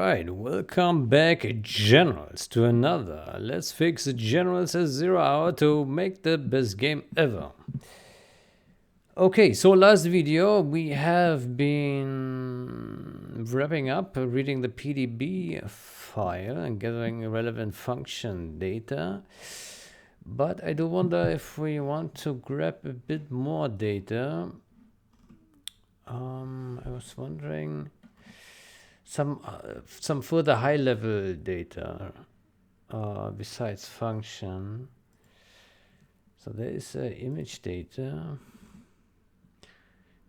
Alright, welcome back generals to another Let's Fix Generals at 0 hour to make the best game ever. Okay, so last video we have been wrapping up reading the PDB file and gathering relevant function data. But I do wonder if we want to grab a bit more data. I was wondering some further high-level data besides function. So there is image data.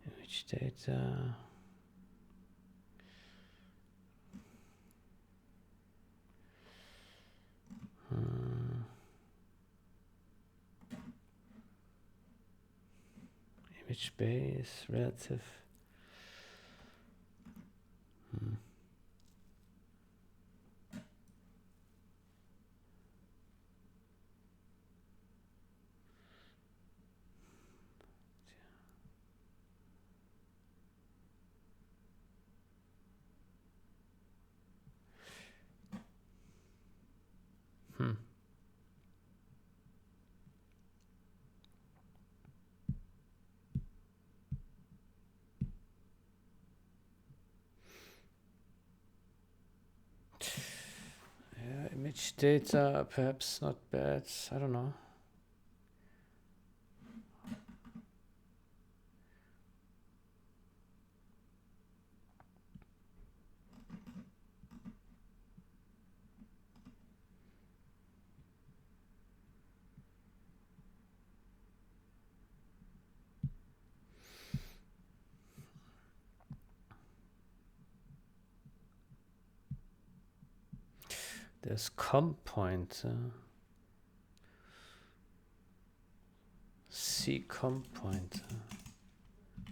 Image data. Image base, relative. Image data, perhaps not bad. I don't know. There's comp pointer. C comp pointer.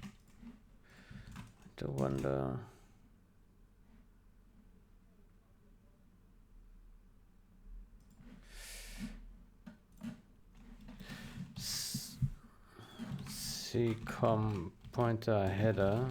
I do wonder. C comp pointer header.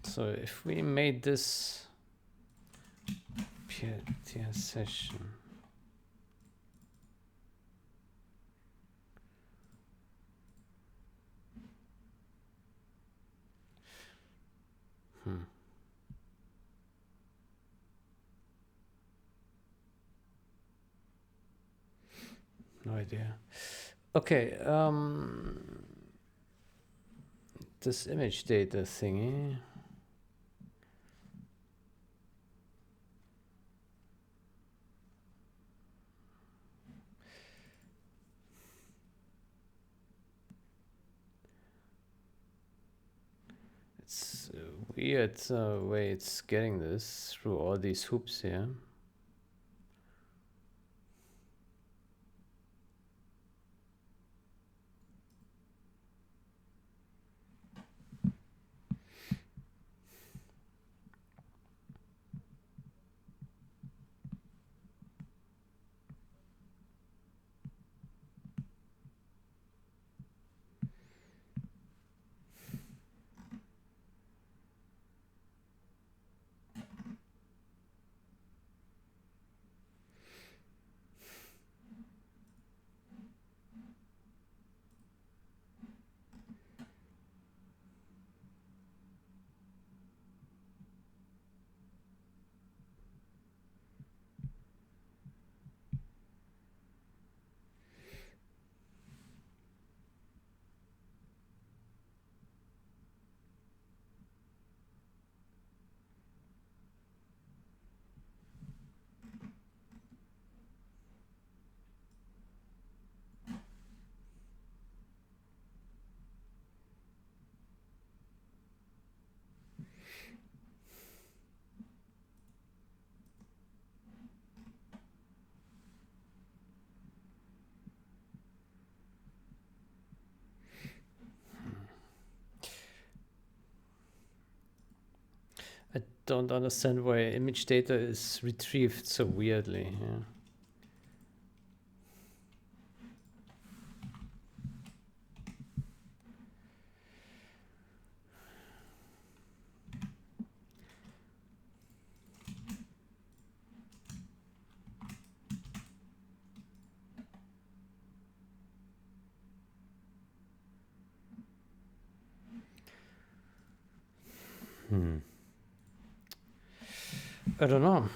So if we made this peer-to-peer session, no idea. Okay, this image data thingy. It's a weird way it's getting this through all these hoops here. don't understand why image data is retrieved so weirdly. Yeah. I don't know.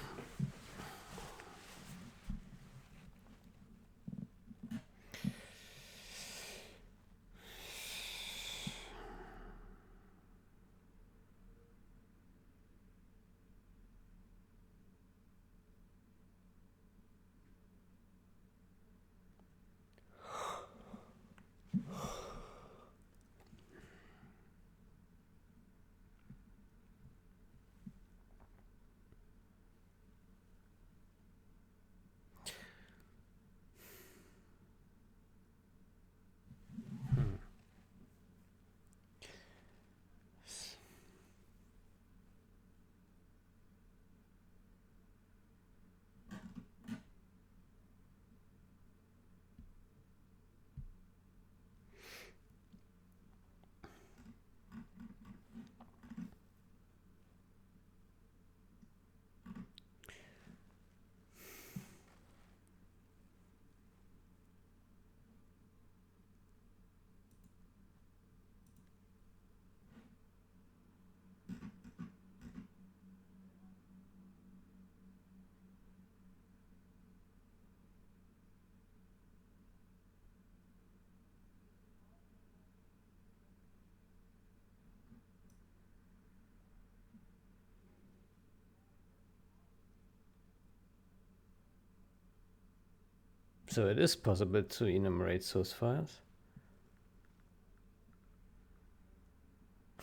So it is possible to enumerate source files.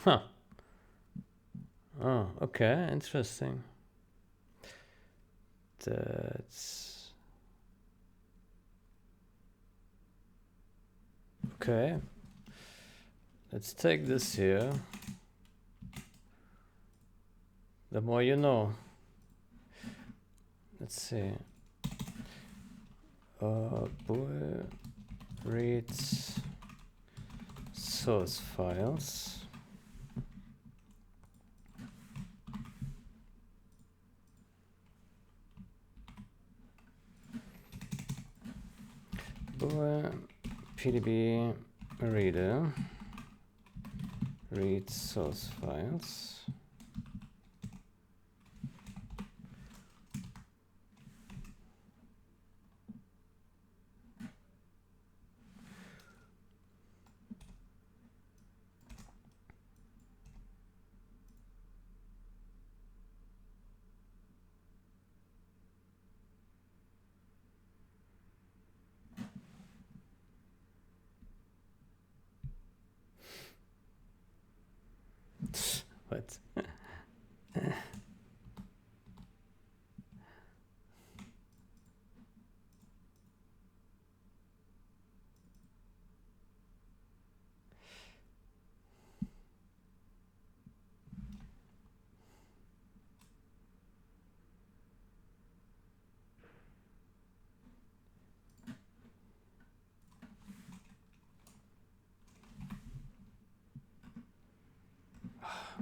Huh. Oh, okay, interesting. That's okay. Let's take this here. The more you know. Let's see. Bool reads source files. Bool PDB reader reads source files. What?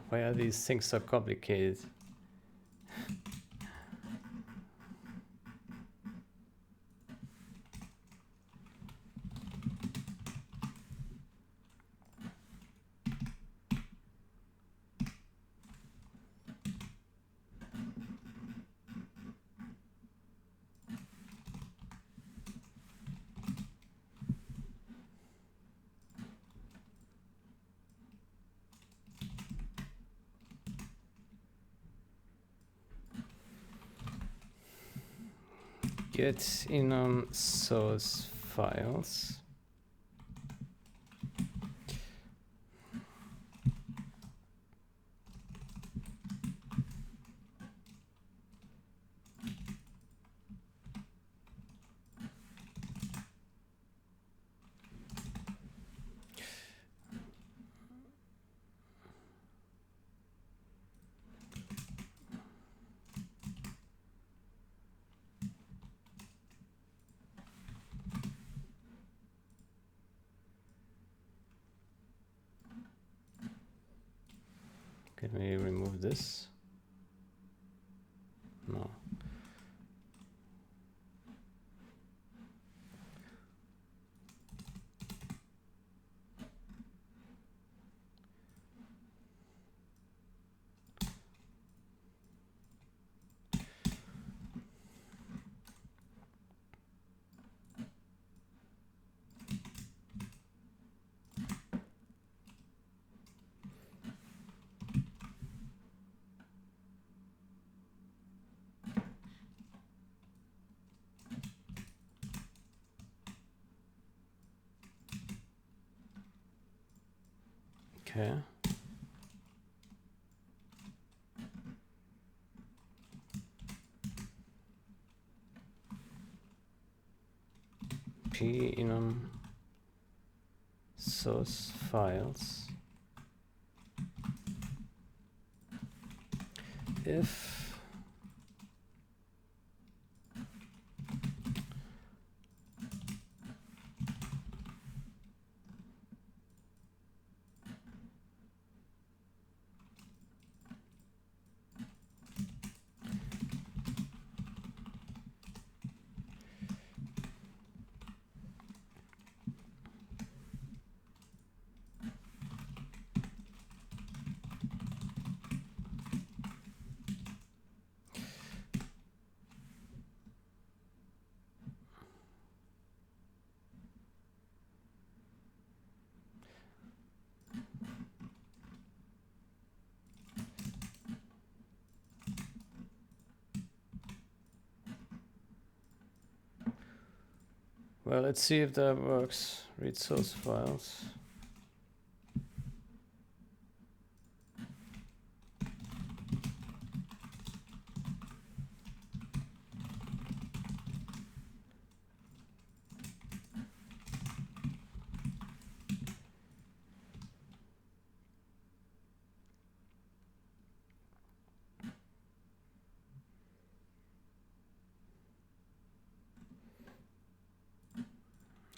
Why are these things so complicated? Get enum source files. Can we remove this? No. Okay. P enum source files. If well, let's see if that works. Read source files.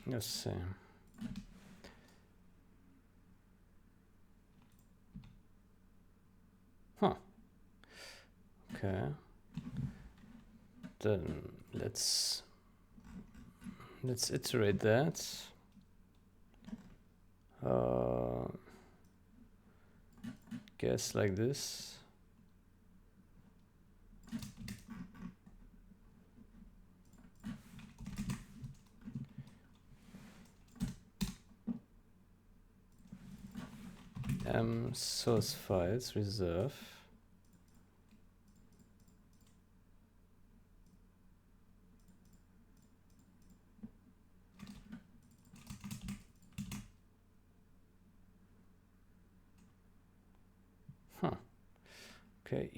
Let's see. Huh. Okay. Then let's iterate that. Guess like this. Source files reserve. Huh. Okay,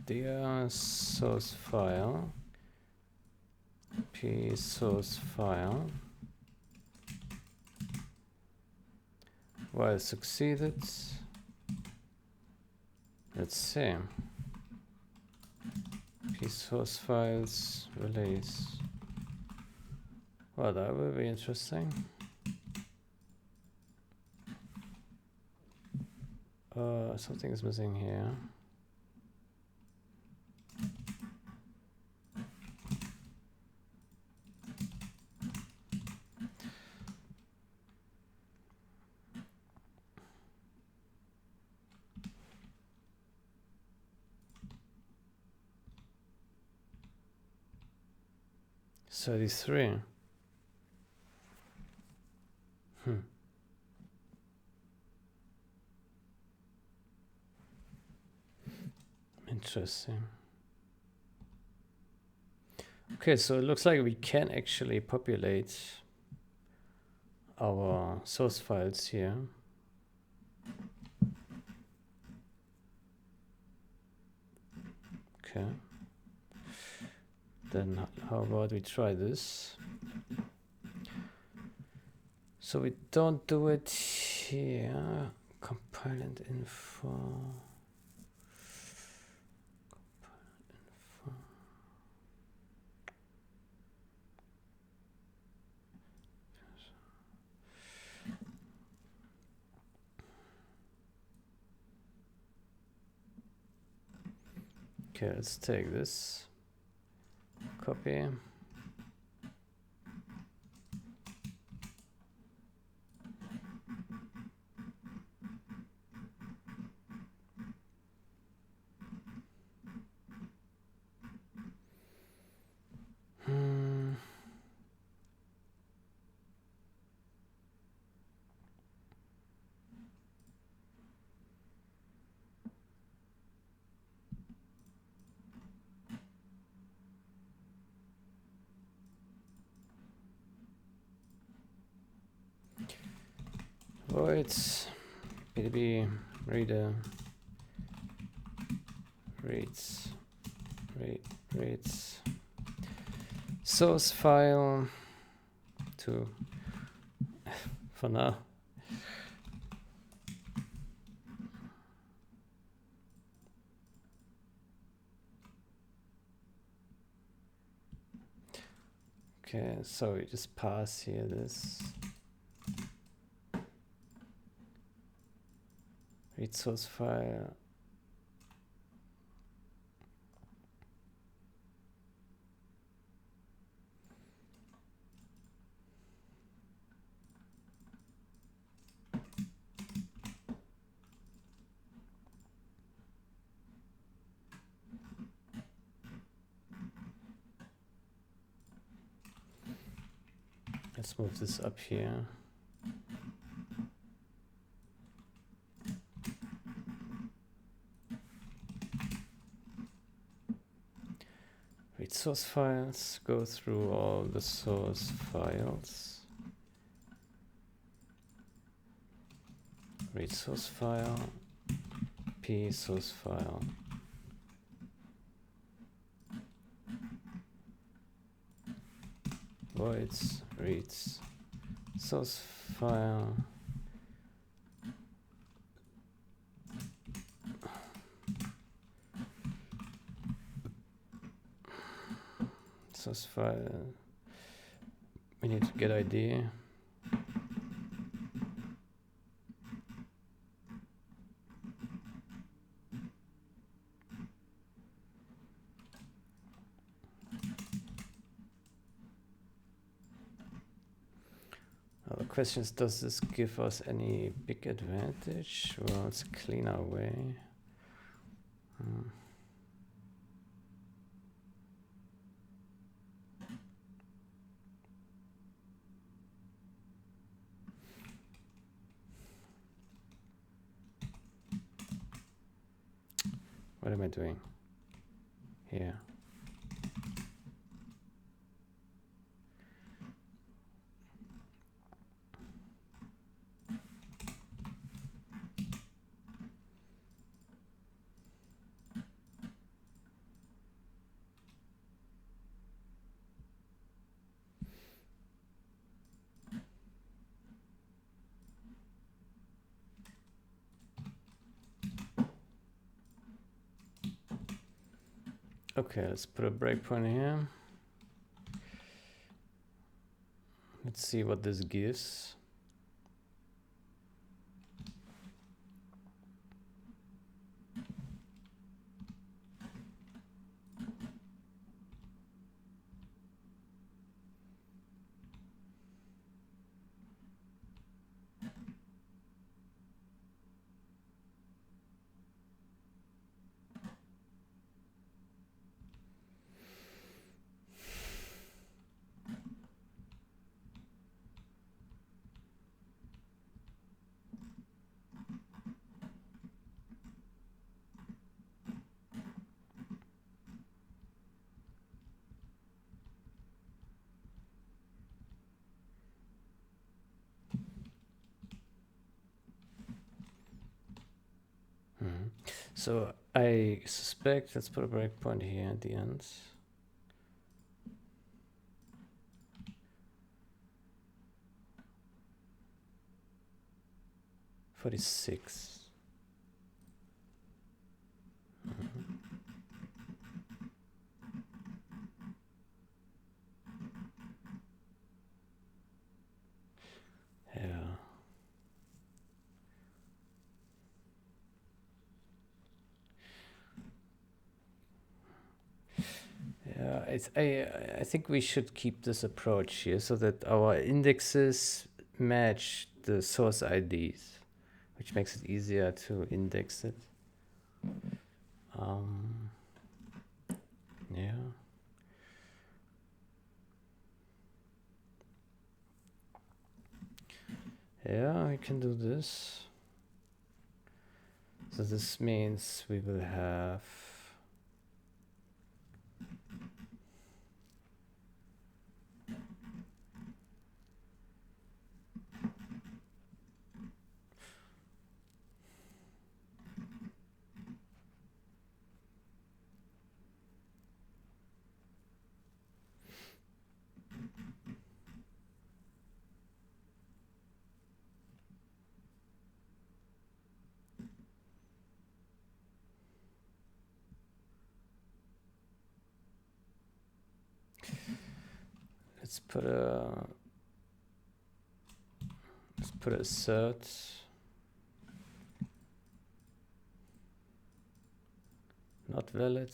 dir source file, p source file. While succeeded. Let's see. P source files release. Well, that will be interesting. Something is missing here. "33. Interesting. Okay, so it looks like we can actually populate our source files here. Okay. Then how about we try this? So we don't do it here. Compilant info. Okay, let's take this, copy. Voids PDB reader reads source file to for now. Okay, so we just pass here this read source file. Let's move this up here. Read source files, go through all the source files. Read source file, p source file. Voids reads source file. Source file. We need to get ID. The question is, does this give us any big advantage? Well, let's clean our way. What am I doing here? Okay, let's put a breakpoint here. Let's see what this gives. So I suspect, let's put a breakpoint here at the end. $46. Yeah. I think we should keep this approach here so that our indexes match the source IDs, which makes it easier to index it. Yeah. Yeah, we can do this. So this means we will have let's put a assert not valid.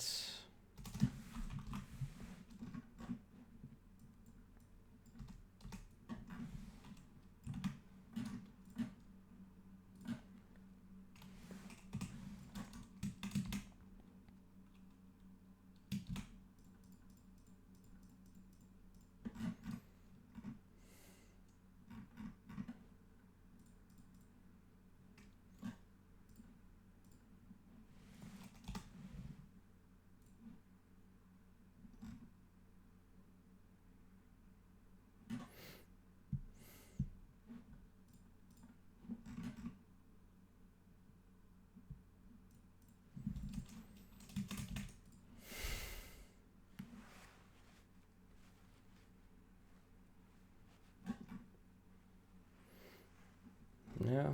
Yeah.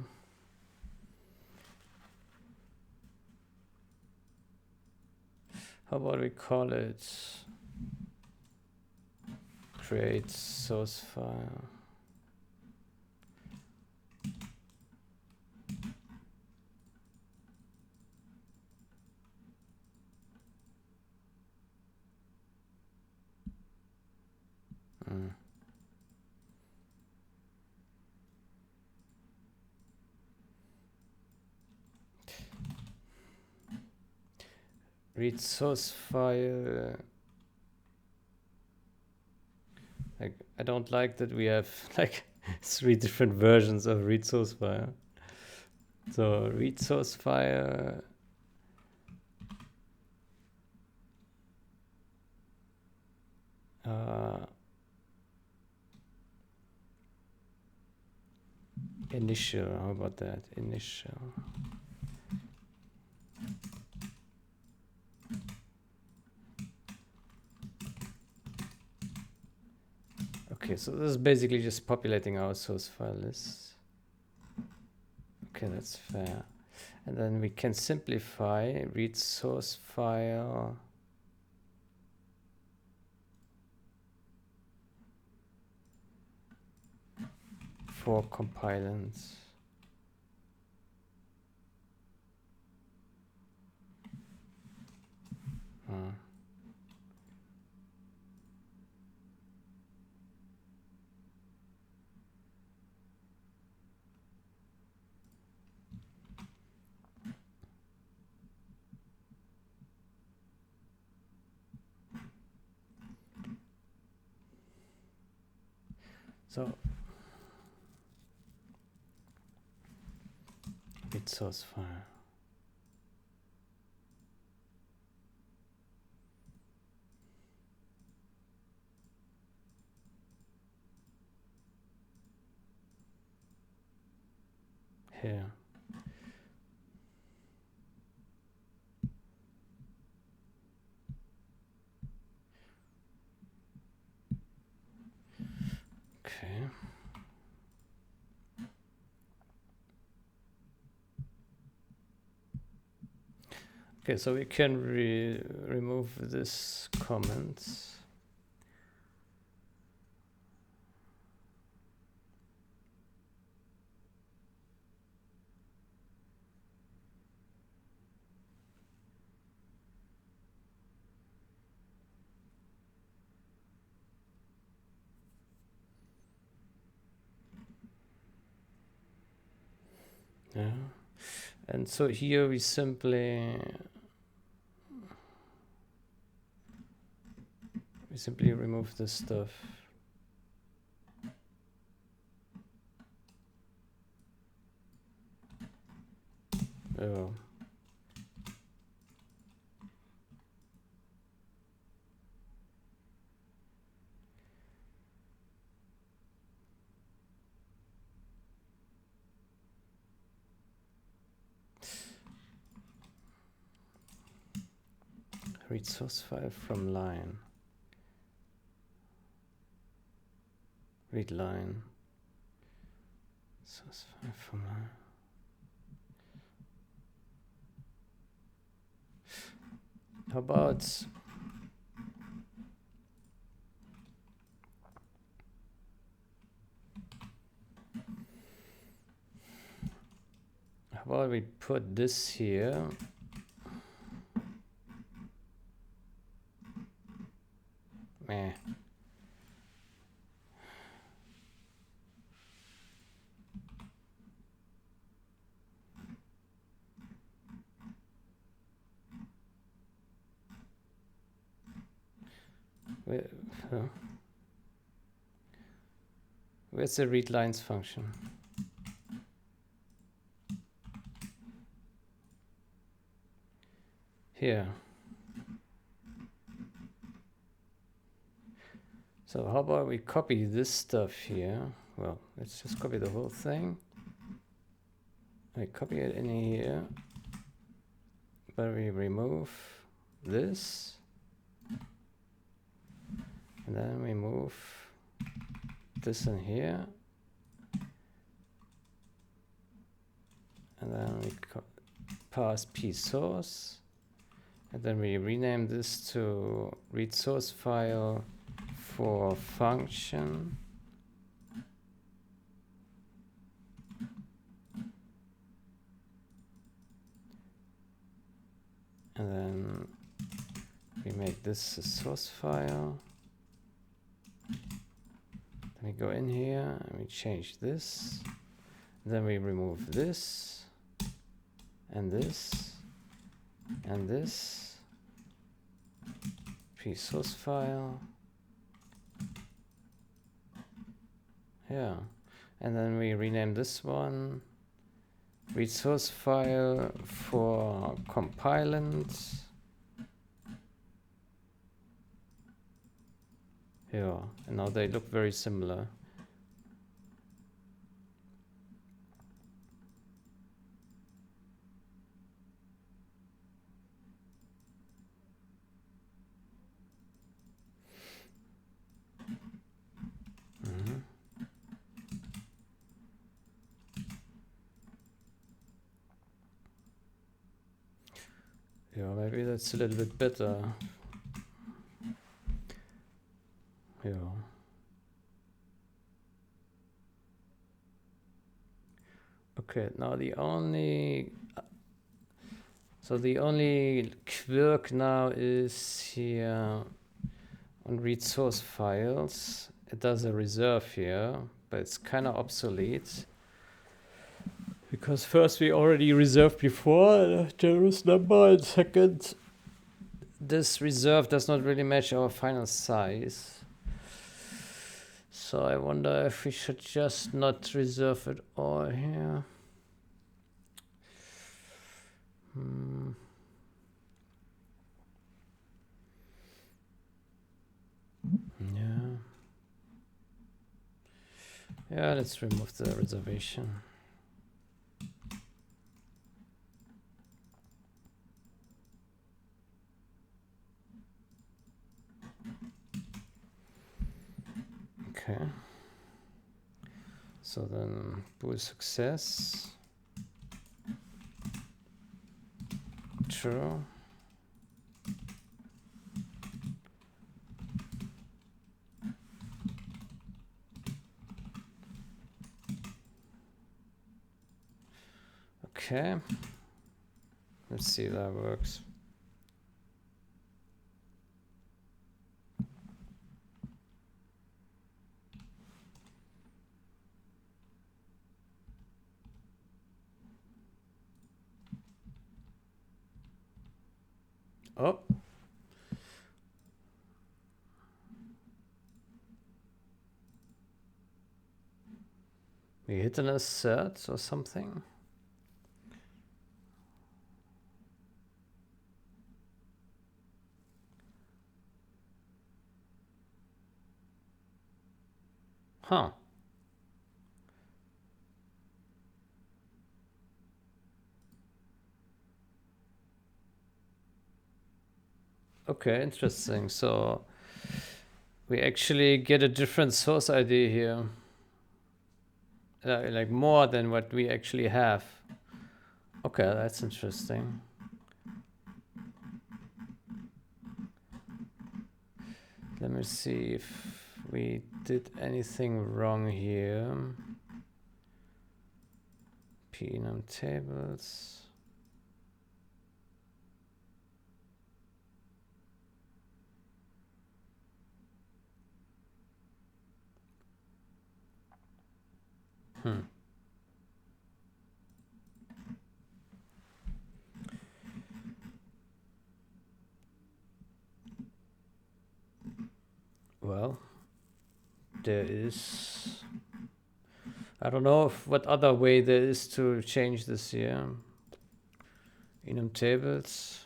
How about we call it create source file? Read source file. Like, I don't like that we have like 3 different versions of read source file. So read source file. Initial, how about that? Initial. Okay, so this is basically just populating our source file list. Okay, that's fair. And then we can simplify read source file for compilants. So read source file. Here. Okay. Okay, so we can remove this comment. Yeah. And so here we simply remove this stuff. Oh. Read source file from line. Read line. Source file from line. How about we put this here? Meh. Where's the read lines function? Here. So how about we copy this stuff here? Well, let's just copy the whole thing. I copy it in here, but we remove this, and then we move this in here, and then we pass p source, and then we rename this to read source file for function. And then we make this a source file. Then we go in here and we change this. Then we remove this and this and this. P source file. Yeah. And then we rename this one read source file for compilant. Yeah, and now they look very similar. Yeah, maybe that's a little bit better. Yeah. Okay, now the only quirk now is here on read source files. It does a reserve here, but it's kind of obsolete. Because first we already reserved before a generous number, and second, this reserve does not really match our final size. So I wonder if we should just not reserve it all here. Yeah. Yeah, let's remove the reservation. Okay. So then bool success. True. Okay. Let's see if that works. Oh. We hit an assert or something. Huh. Okay, interesting. So we actually get a different source ID here. Like more than what we actually have. Okay, that's interesting. Let me see if we did anything wrong here. Penum tables. Well, there is... I don't know what other way there is to change this here. Enum tables.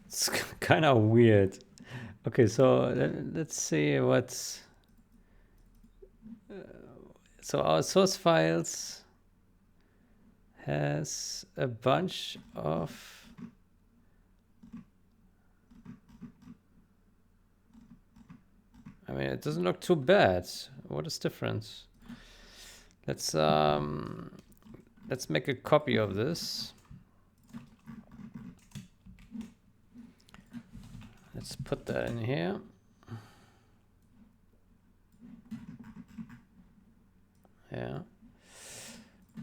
It's kind of weird. Okay, so let's see what's... so our source files has a bunch of... I mean, it doesn't look too bad. What is different? Let's make a copy of this. Let's put that in here. Yeah.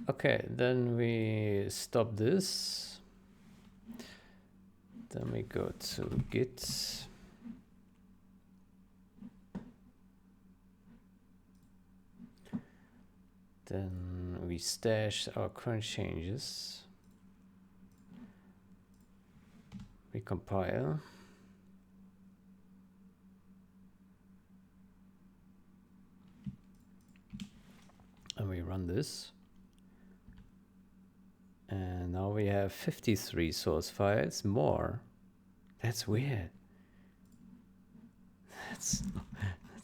Okay, then we stop this. Then we go to Git. Then we stash our current changes. We compile. And we run this. And now we have 53 source files more. That's weird. That's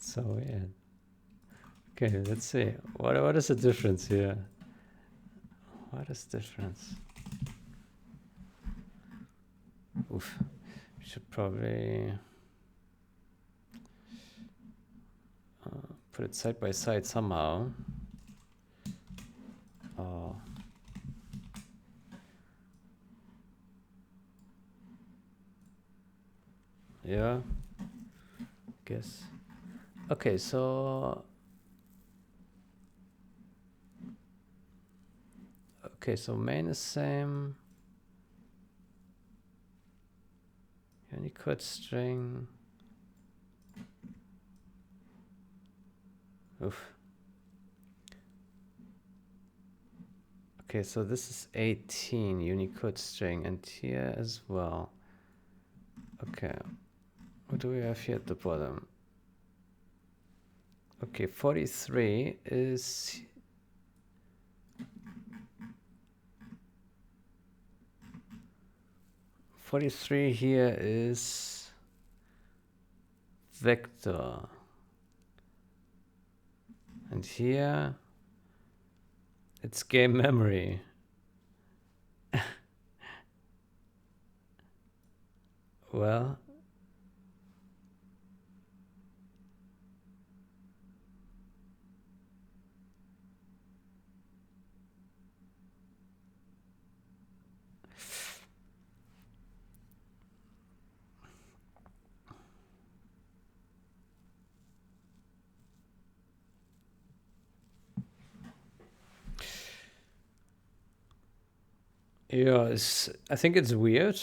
so weird. Okay, let's see. What is the difference here? What is the difference? Oof. We should probably put it side by side somehow. Oh. Yeah. Guess. Okay, so... okay, so main is same. Unicode string. Oof. Okay, so this is 18 Unicode string, and here as well. Okay, what do we have here at the bottom? Okay, 43 is... 43 here is vector. And here it's game memory. Well, Yeah, I think it's weird.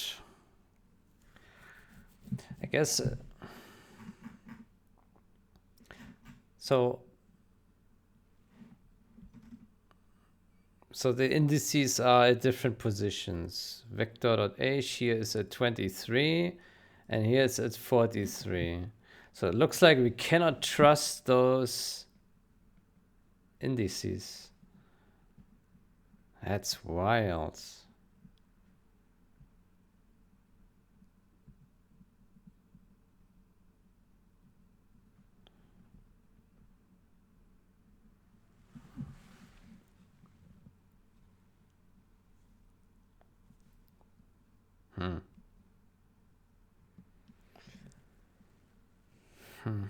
I guess so. So the indices are at different positions. Vector.h here is at 23, and here it's at 43. So it looks like we cannot trust those indices. That's wild. Hmm. Hmm.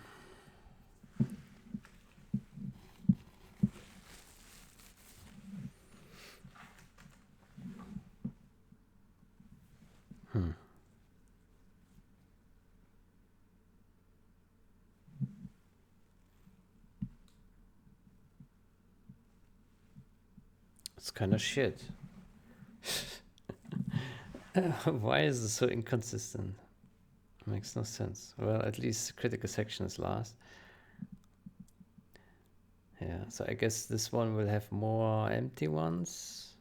Hmm. It's kind of shit. Why is it so inconsistent? Makes no sense. Well, at least critical section is last. Yeah, so I guess this one will have more empty ones.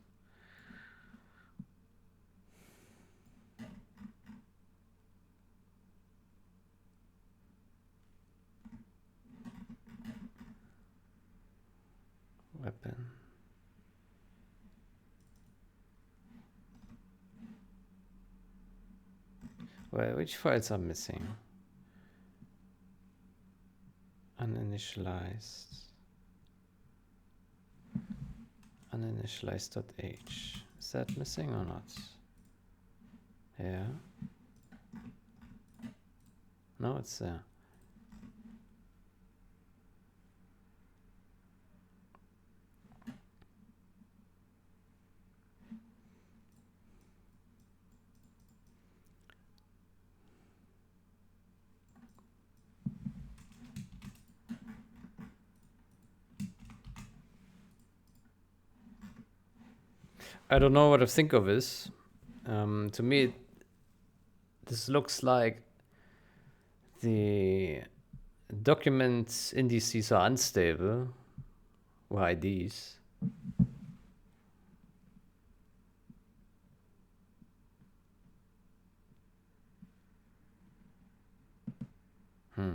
Weapon. Well, which files are missing? Uninitialized. Uninitialized.h. Is that missing or not? Yeah. No, it's there. I don't know what to think of this. To me, this looks like the document indices are unstable, or IDs. Hmm.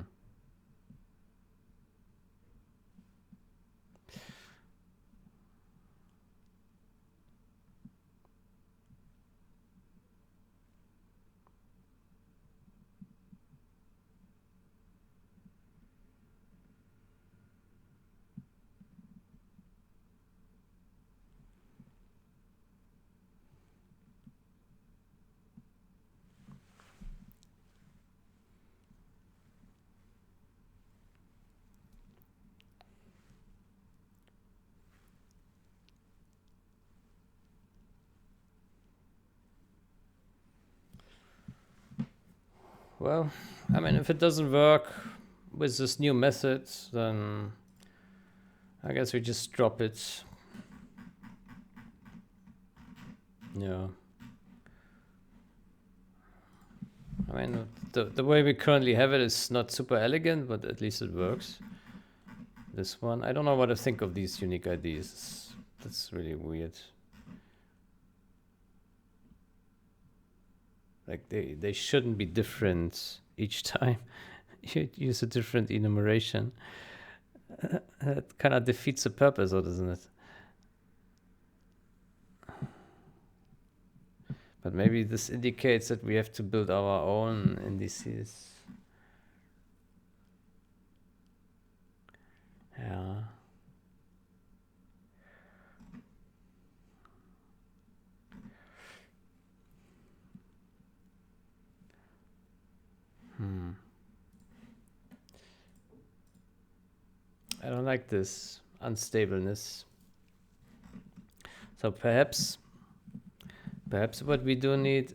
Well, I mean, if it doesn't work with this new method, then I guess we just drop it. Yeah. I mean, the way we currently have it is not super elegant, but at least it works. This one, I don't know what to think of these unique IDs. That's really weird. Like they shouldn't be different each time. You use a different enumeration. That kind of defeats the purpose, or doesn't it? But maybe this indicates that we have to build our own indices. Yeah. Hmm. I don't like this unstableness. So perhaps what we do need.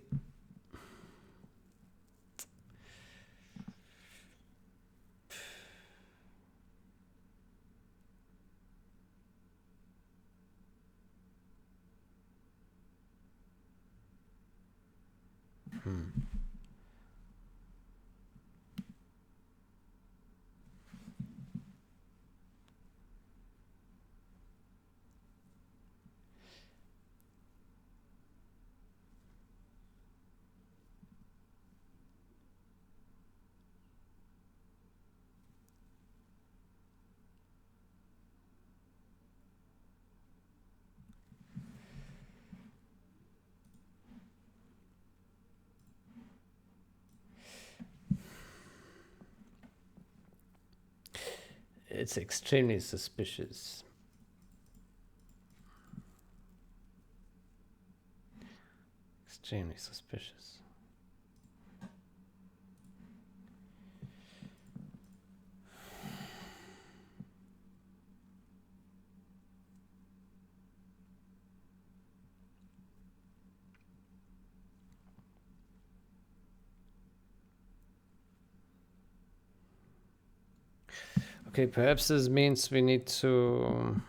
It's extremely suspicious. Extremely suspicious. Okay, perhaps this means we need to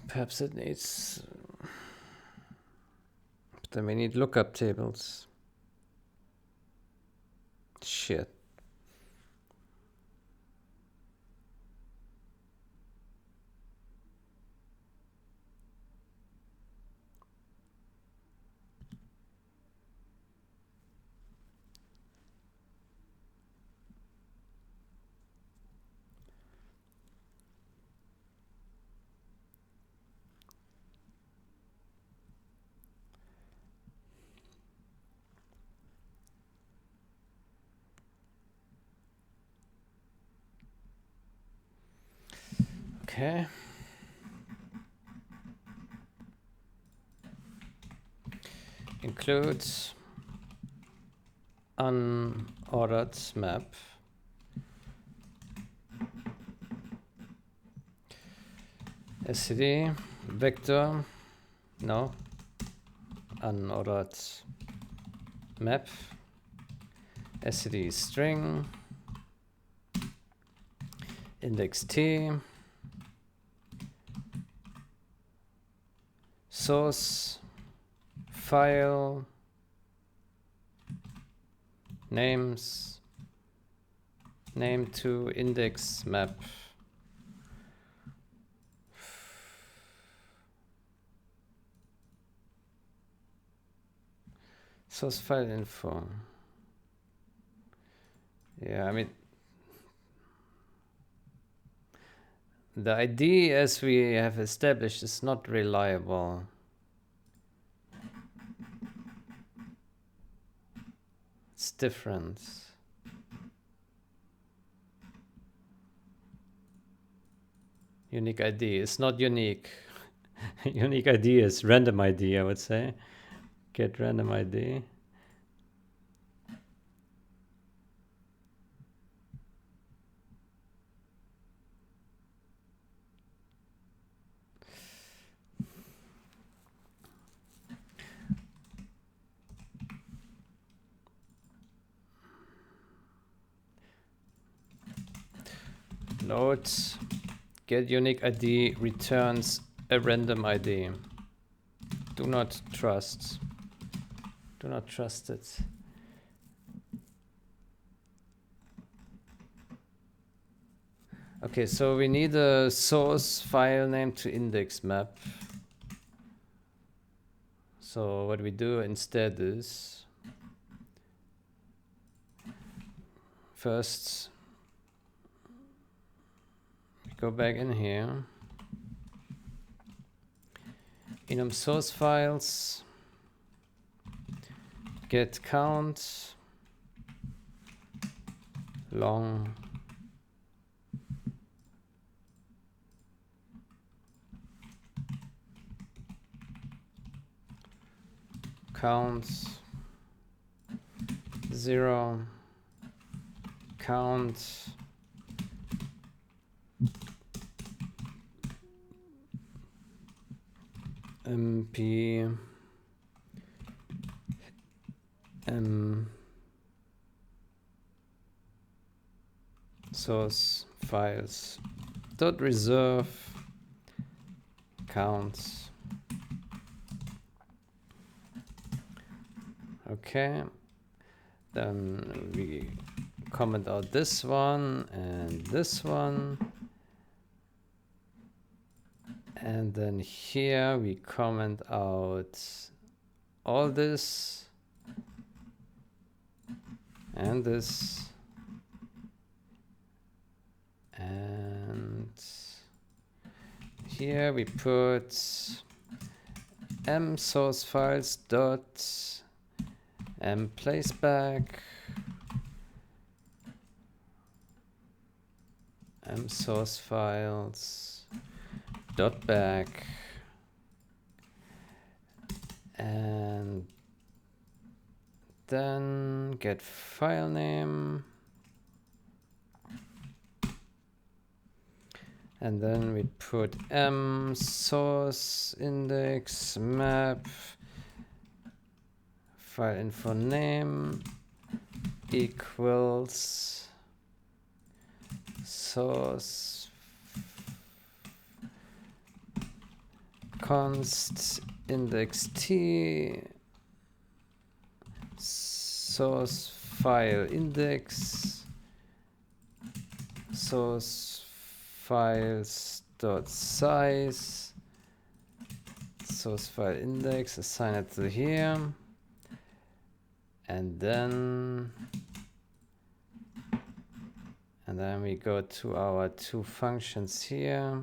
perhaps it needs, then we need lookup tables. Shit. Okay. Includes unordered map. SCD vector, no, unordered map. SCD string, index t, source file names, name to index map. Source file info. Yeah, I mean, the ID as we have established is not reliable. It's different. Unique ID is not unique. Unique ID is random ID, I would say. Get random ID. Load get unique ID returns a random ID. Do not trust. Do not trust it. Okay, so we need a source file name to index map. So what we do instead is first we go back in here. Enum source files, get count, long, count, 0, count, mp, source files dot reserve counts. Okay, then we comment out this one and this one, and then here we comment out all this and this, and here we put m source files dot m placeback, m source files dot back, and then get file name, and then we put m source index map file info name equals source const index t source file index source files dot size source file index, assign it to here, and then we go to our two functions here.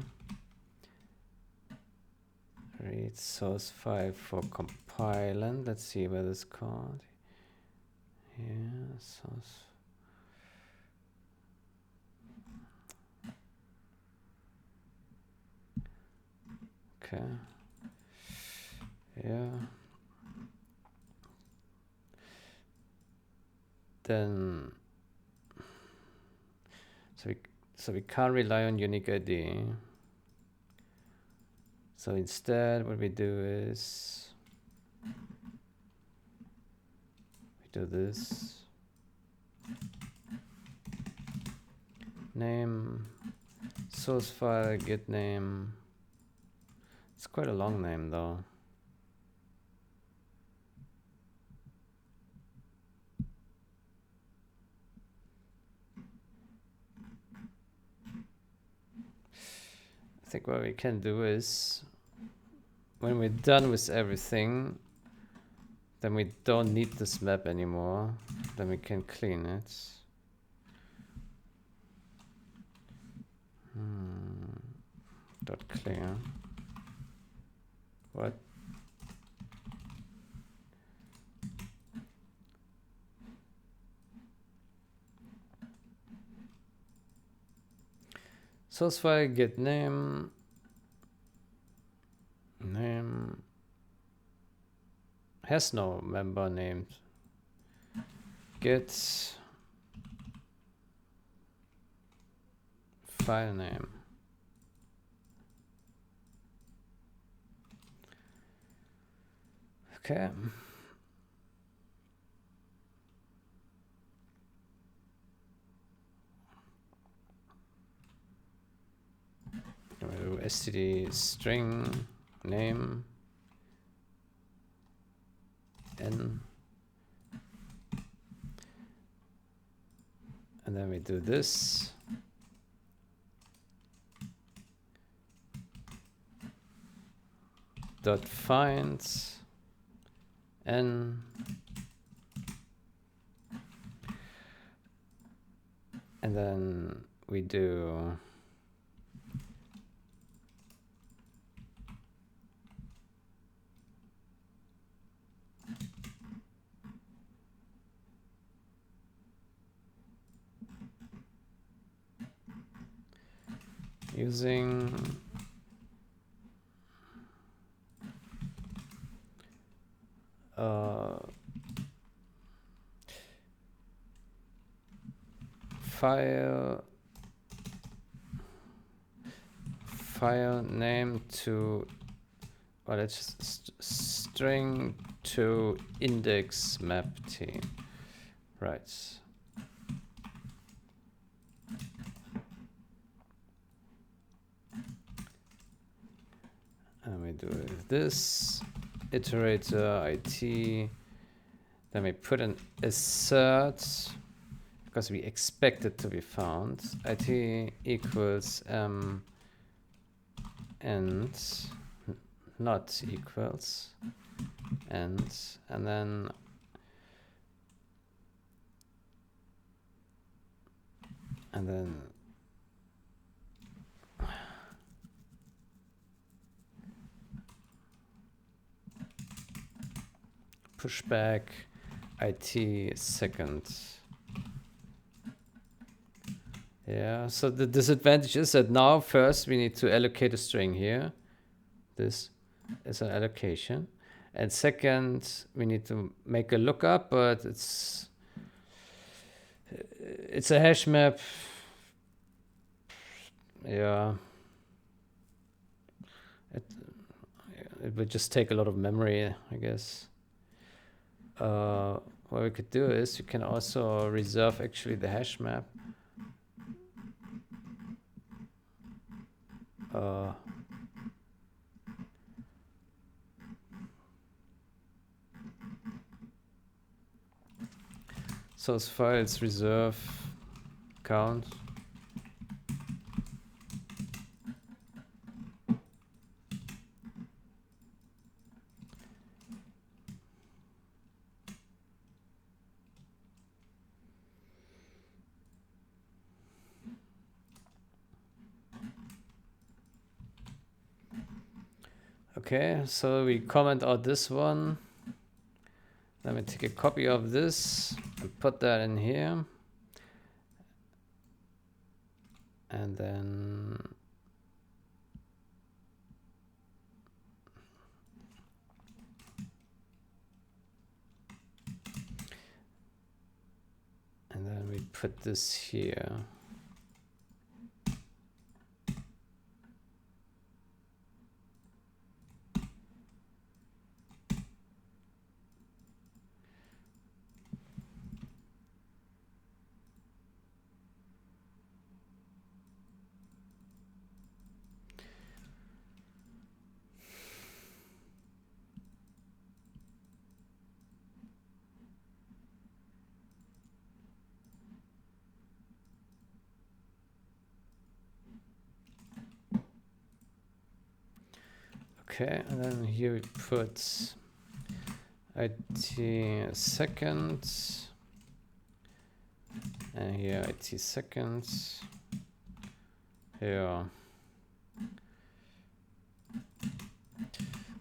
Read source file for compiling. Let's see where this called. Here, source. Okay. Yeah. Then so we can't rely on unique ID. So instead, what we do is we do this name source file get name. It's quite a long name though. I think what we can do is, when we're done with everything, then we don't need this map anymore. Then we can clean it. Dot clear. What? Source file get name has no member names. Get file name. Okay. Do std string name n, and then we do this. Dot find n, and then we do using file name to, well, let's just string to index map t, right? And we do this iterator it. Then we put an assert because we expect it to be found. It equals and not equals and then push back it second. Yeah, so the disadvantage is that now first we need to allocate a string here. This is an allocation. And second, we need to make a lookup, but it's a hash map. Yeah. It would just take a lot of memory, I guess. What we could do is you can also reserve actually the hash map. Source files reserve count. Okay, so we comment out this one. Let me take a copy of this and put that in here. And then we put this here. Okay, and then here we put it second, and here it second. Yeah.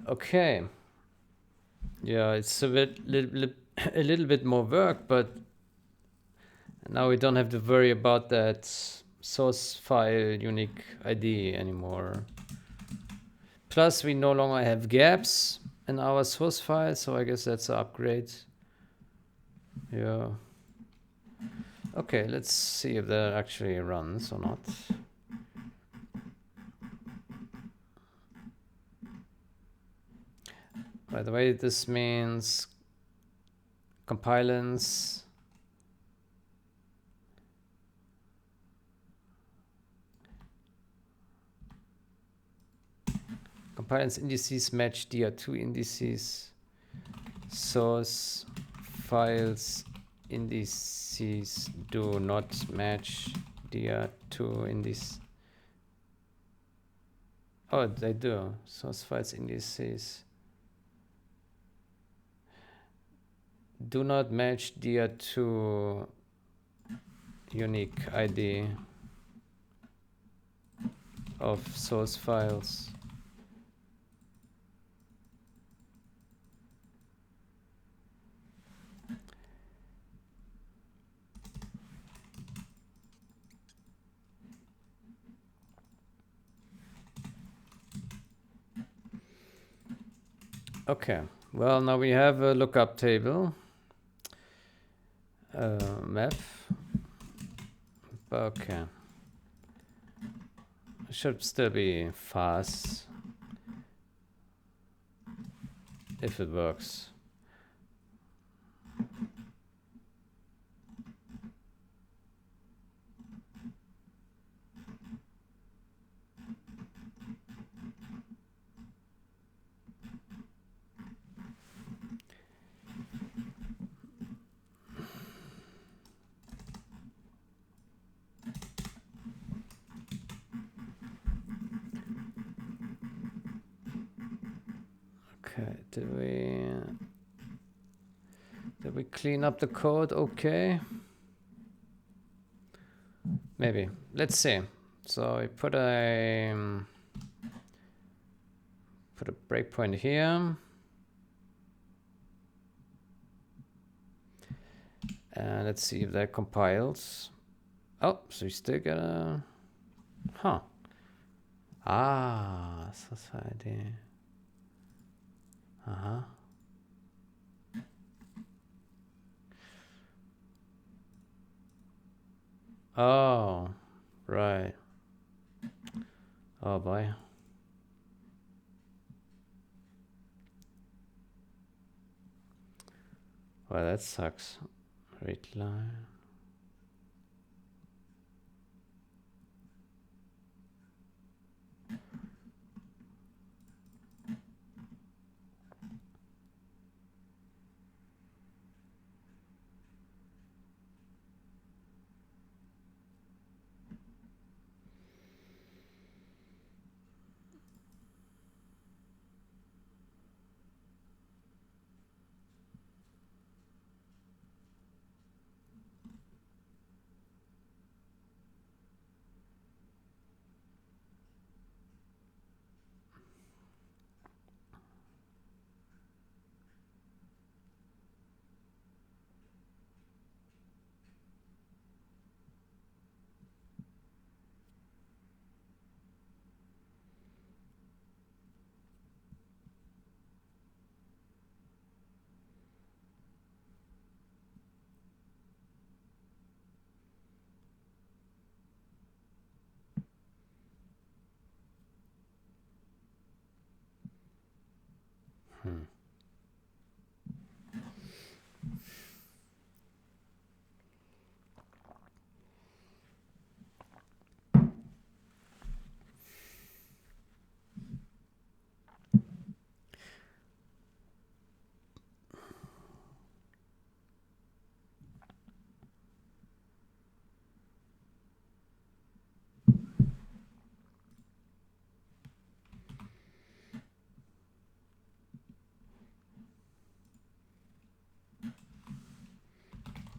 Okay. Yeah, it's a little bit more work, but now we don't have to worry about that source file unique ID anymore. Plus, we no longer have gaps in our source file, so I guess that's an upgrade. Yeah. Okay, let's see if that actually runs or not. By the way, this means compilance indices match DR2 indices. Source files indices do not match DR2 indices. Oh, they do. Source files indices do not match DR2 unique ID of source files. Okay, well, now we have a lookup table map. Okay, should still be fast if it works. Okay, did we clean up the code? Okay. Maybe. Let's see. So I put a breakpoint here. And let's see if that compiles. Oh, so you still get a... Huh. Ah, society. Uh-huh. Oh, right. Oh boy. Well, that sucks. Read line.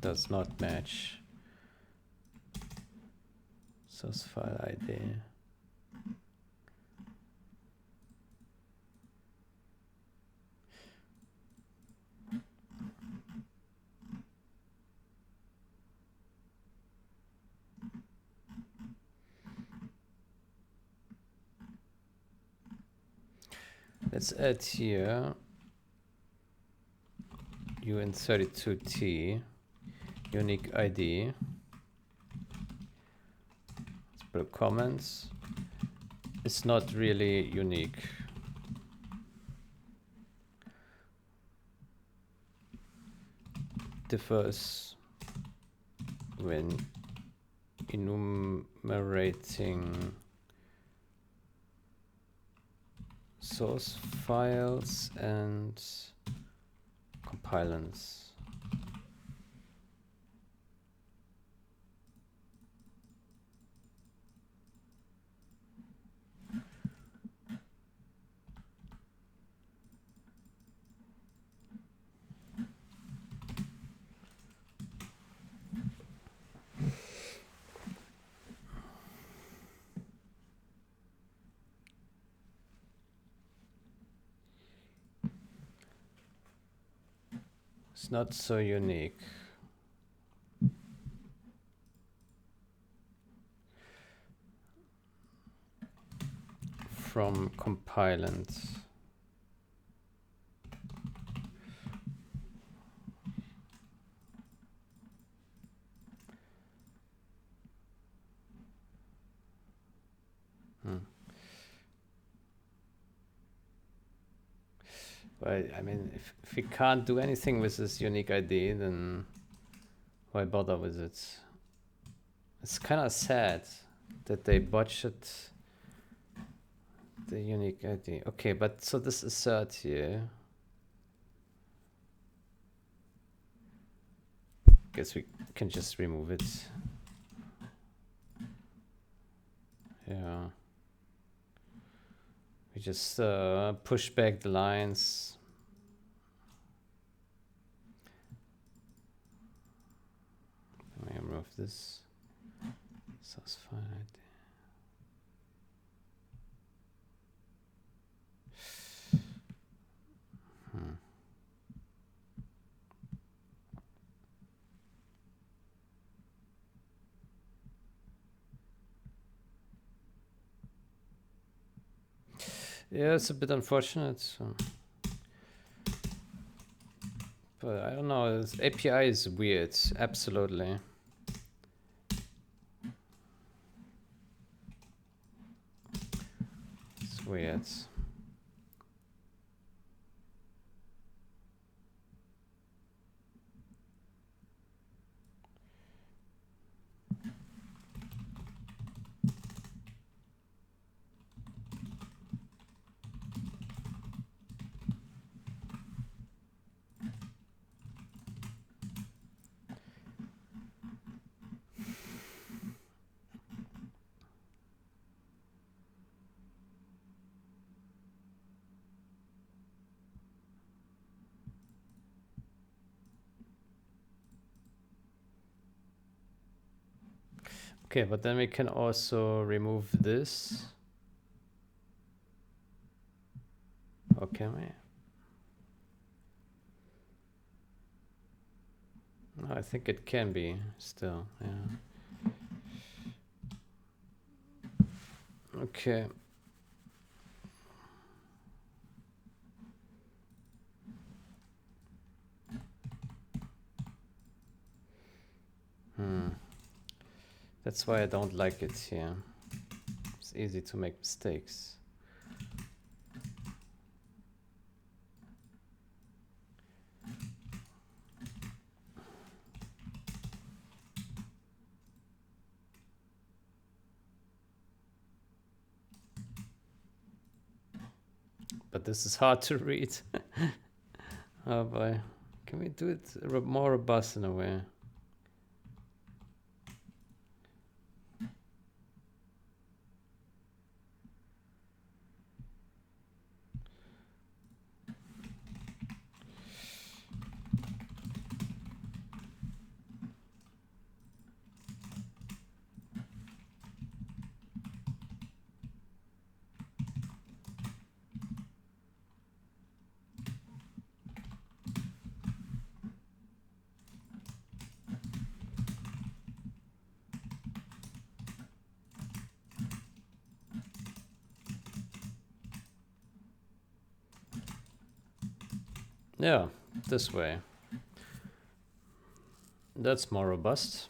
Does not match source file ID. Let's add here UN32T unique ID. Let's put comments. It's not really unique. Differs when enumerating source files and compilants. It's not so unique. From compilants. But I mean, if we can't do anything with this unique ID, then why bother with it? It's kind of sad that they botched the unique ID. Okay, but so this assert here. Guess we can just remove it. Yeah. We just push back the lines. Let me remove this. Source file ID. Yeah, it's a bit unfortunate. So. But I don't know, this API is weird, absolutely. It's weird. Okay, but then we can also remove this. Okay, no, I think it can be still, yeah. Okay. That's why I don't like it here. It's easy to make mistakes. But this is hard to read. Oh boy. Can we do it more robust in a way? Yeah, this way. That's more robust.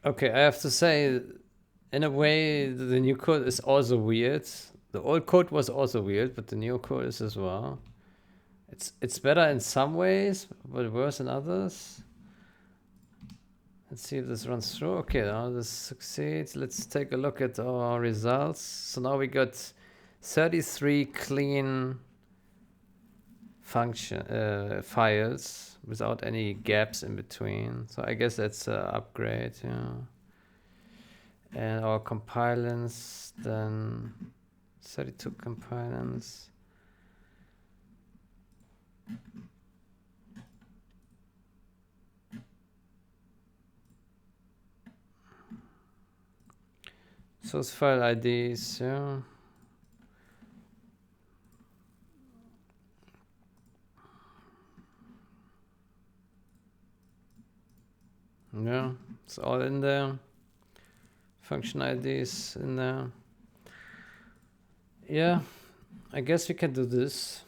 Okay, I have to say, in a way, the new code is also weird. The old code was also weird, but the new code is as well. It's better in some ways, but worse in others. Let's see if this runs through. Okay, now this succeeds. Let's take a look at our results. So now we got 33 clean function files without any gaps in between. So I guess that's an upgrade, yeah. And our compilers, then 32 compilers. Source file IDs, yeah. Yeah, it's all in there. Function IDs in there. Yeah, I guess we can do this.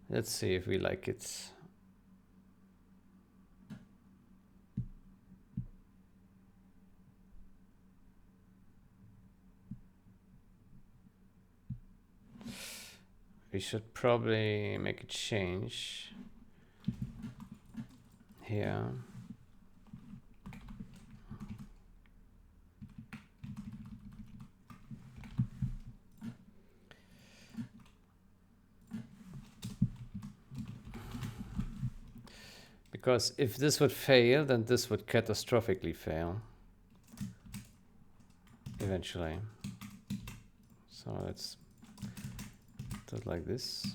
Let's see if we like it. We should probably make a change here. Because if this would fail, then this would catastrophically fail eventually. So let's do it like this.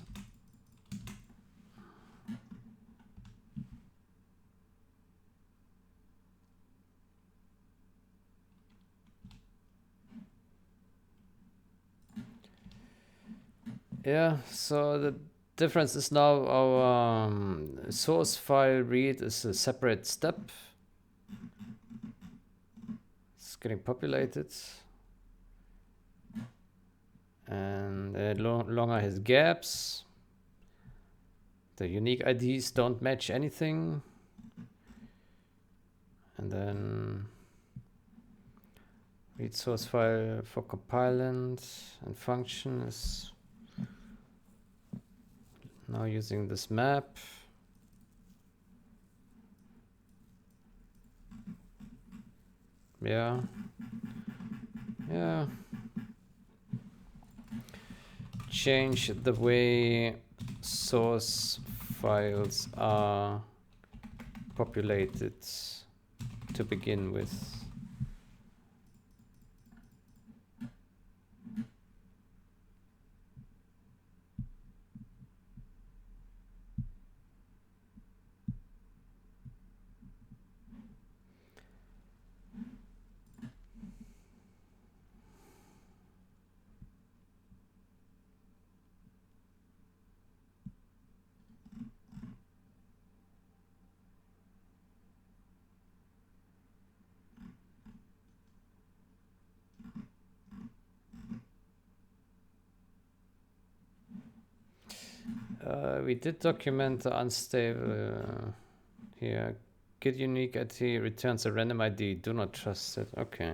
Yeah, so the difference is now our source file read is a separate step. It's getting populated. And it no longer has gaps. The unique IDs don't match anything. And then read source file for compilant and function is now using this map. Yeah. Change the way source files are populated to begin with. We did document the unstable here. Get unique ID returns a random ID. Do not trust it. Okay.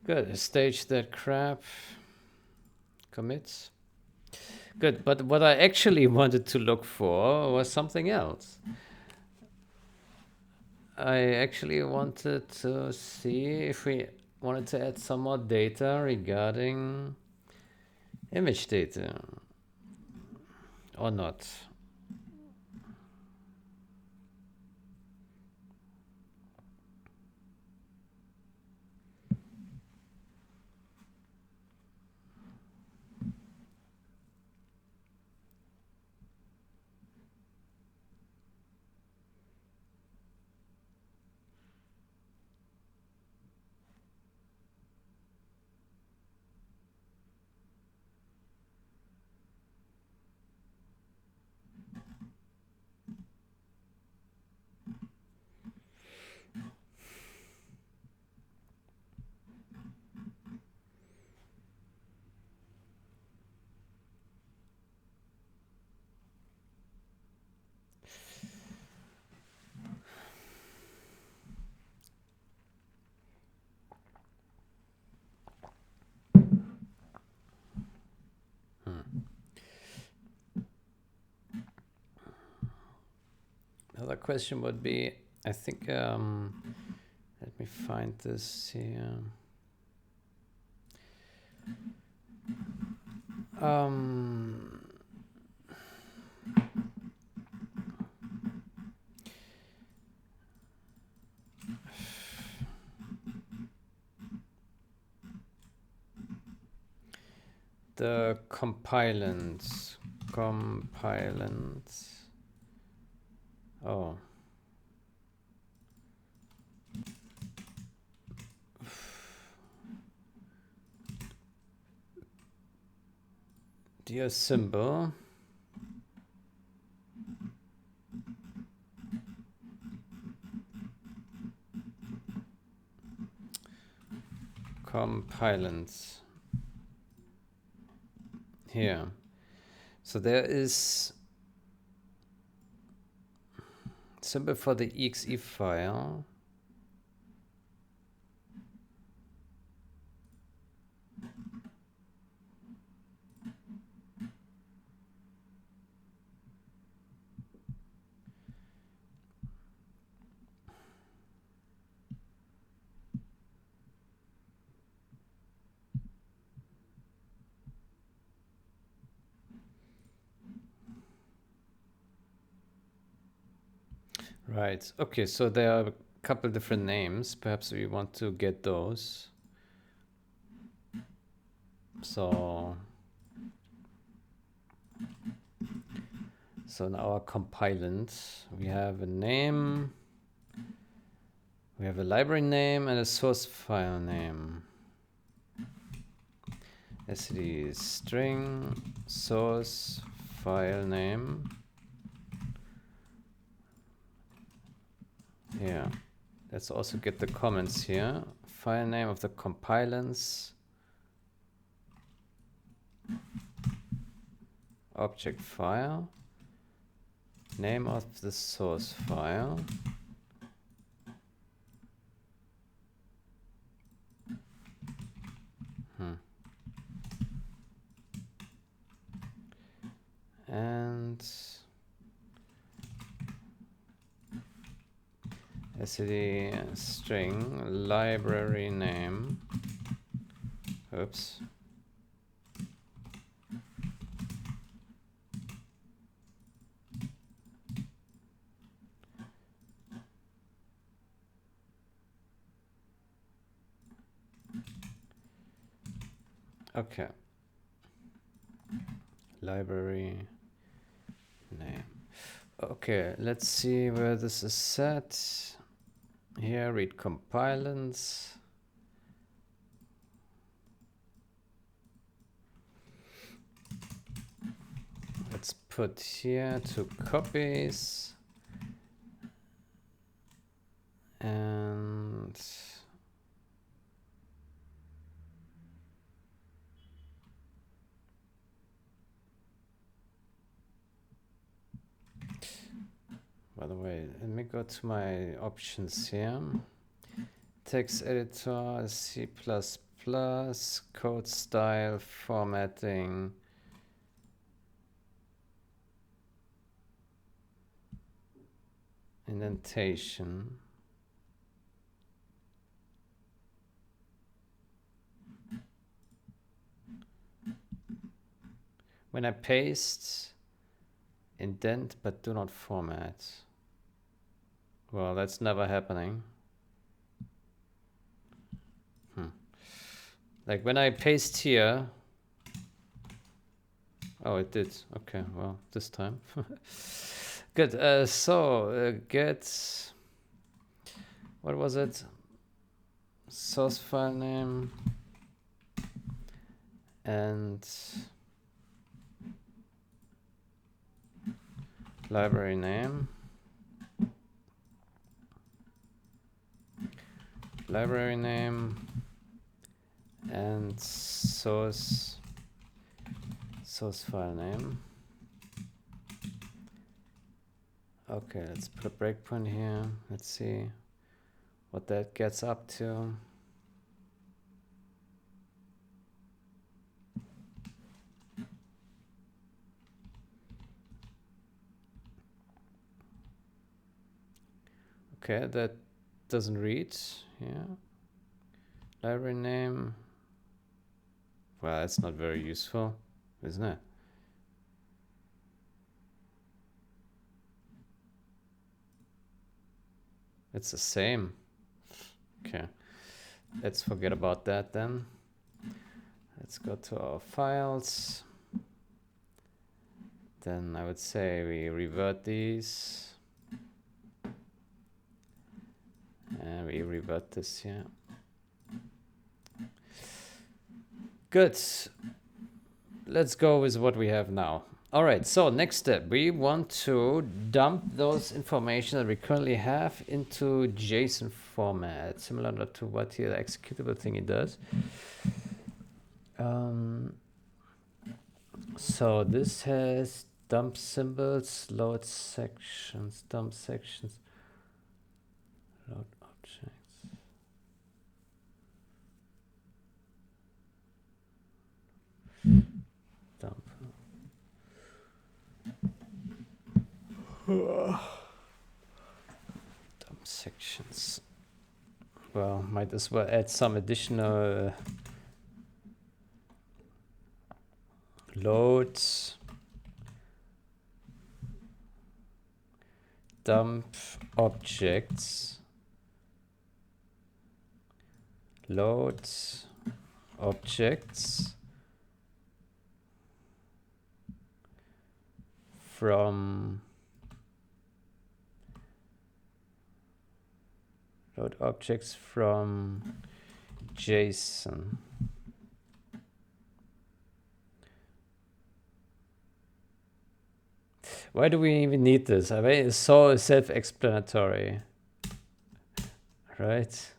Good. Stage that crap. Commits. Good. But what I actually wanted to look for was something else. I actually wanted to see if we wanted to add some more data regarding image data or not. Another question would be, I think, let me find this here. The compilant. Oh. Dear symbol. compilant here. So there is symbol for the exe file. Right. Okay, so there are a couple different names. Perhaps we want to get those. So in our compilant, we have a name, we have a library name and a source file name. std string source file name. Yeah, let's also get the comments here. File name of the compilants. Object file. Name of the source file. And std string library name. Oops. Okay. Library name. Okay, let's see where this is set. Here, read compilants. Let's put here 2 copies. And by the way, let me go to my options here. Text editor, C++, code style, formatting. Indentation. When I paste, indent but do not format. Well, that's never happening. Like when I paste here. Oh, it did. Okay, well, this time. Good. Get. What was it? Source file name. And library name. Library name. And source file name. Okay, let's put a breakpoint here. Let's see what that gets up to. Okay, that doesn't read. Yeah. Library name. Well, that's not very useful, isn't it? It's the same. Okay, let's forget about that then. Let's go to our files. Then I would say we revert these. And we revert this here. Good. Let's go with what we have now. All right, so next step, we want to dump those information that we currently have into JSON format, similar to what the executable thingy does. So this has dump symbols, load sections, dump sections, load objects. Dump. Dump sections. Well, might as well add some additional loads. Dump objects. Loads objects from load objects from JSON. Why do we even need this? I mean, it's so self-explanatory, right?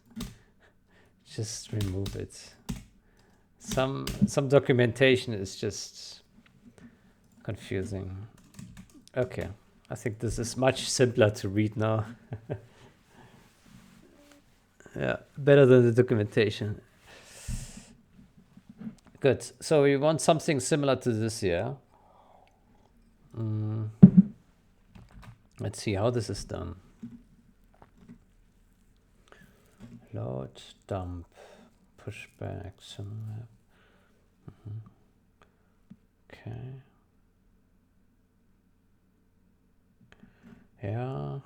Just remove it. Some documentation is just confusing. Okay, I think this is much simpler to read now. Yeah, better than the documentation. Good. So we want something similar to this here. Let's see how this is done. Load, dump, pushback, similar. Okay. Yeah.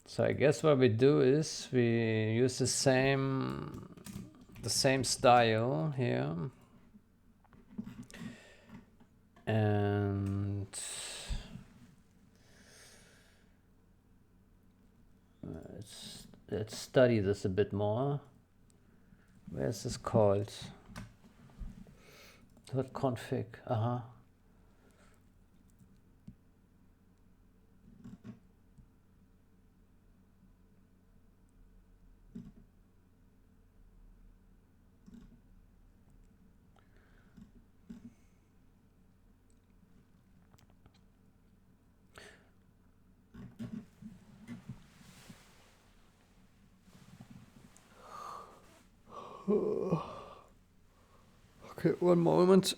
So I guess what we do is we use the same style here. And let's study this a bit more. Where's this called? Dot config. Okay, one moment.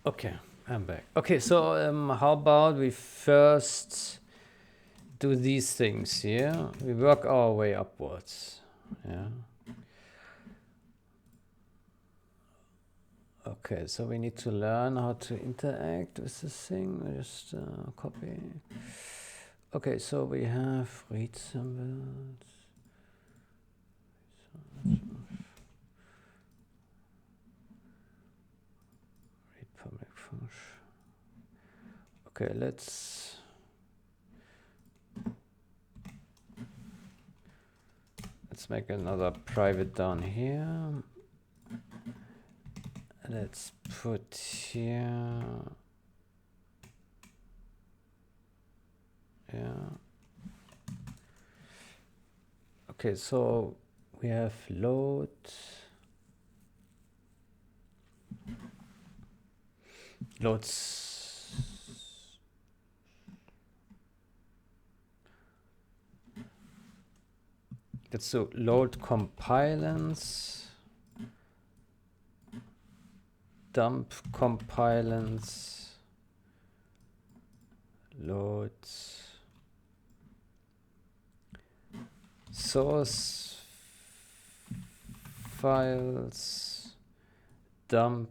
Okay, I'm back. Okay, so how about we first do these things here? We work our way upwards. Yeah. Okay, so we need to learn how to interact with this thing. Just copy. Okay, so we have read symbols. Read public function. Okay, let's make another private down here. let's put here. Yeah. Okay, so we have load. Loads. Let's do load compilance. Dump compilance. Loads. Source files. Dump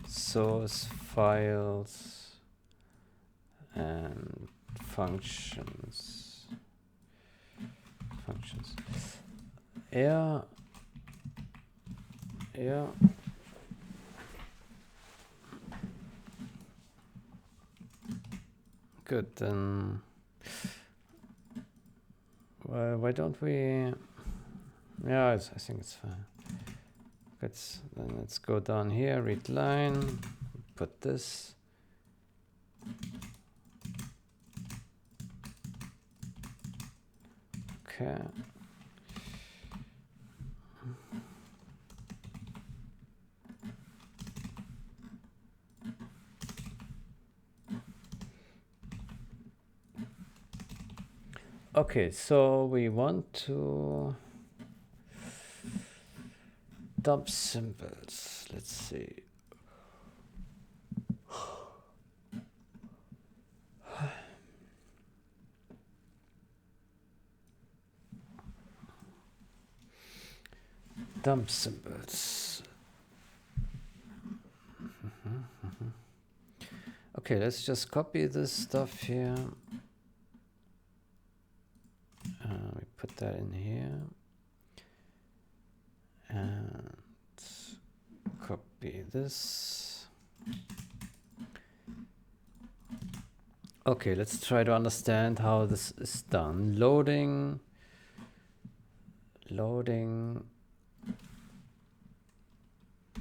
source files and functions. Yeah. Good, then why don't we? Yeah, I think it's fine. Let's go down here, read line, put this. Okay. Okay, so we want to dump symbols. Let's see. Dump symbols. Okay, let's just copy this stuff here. We put that in here. And copy this. Okay, let's try to understand how this is done. Loading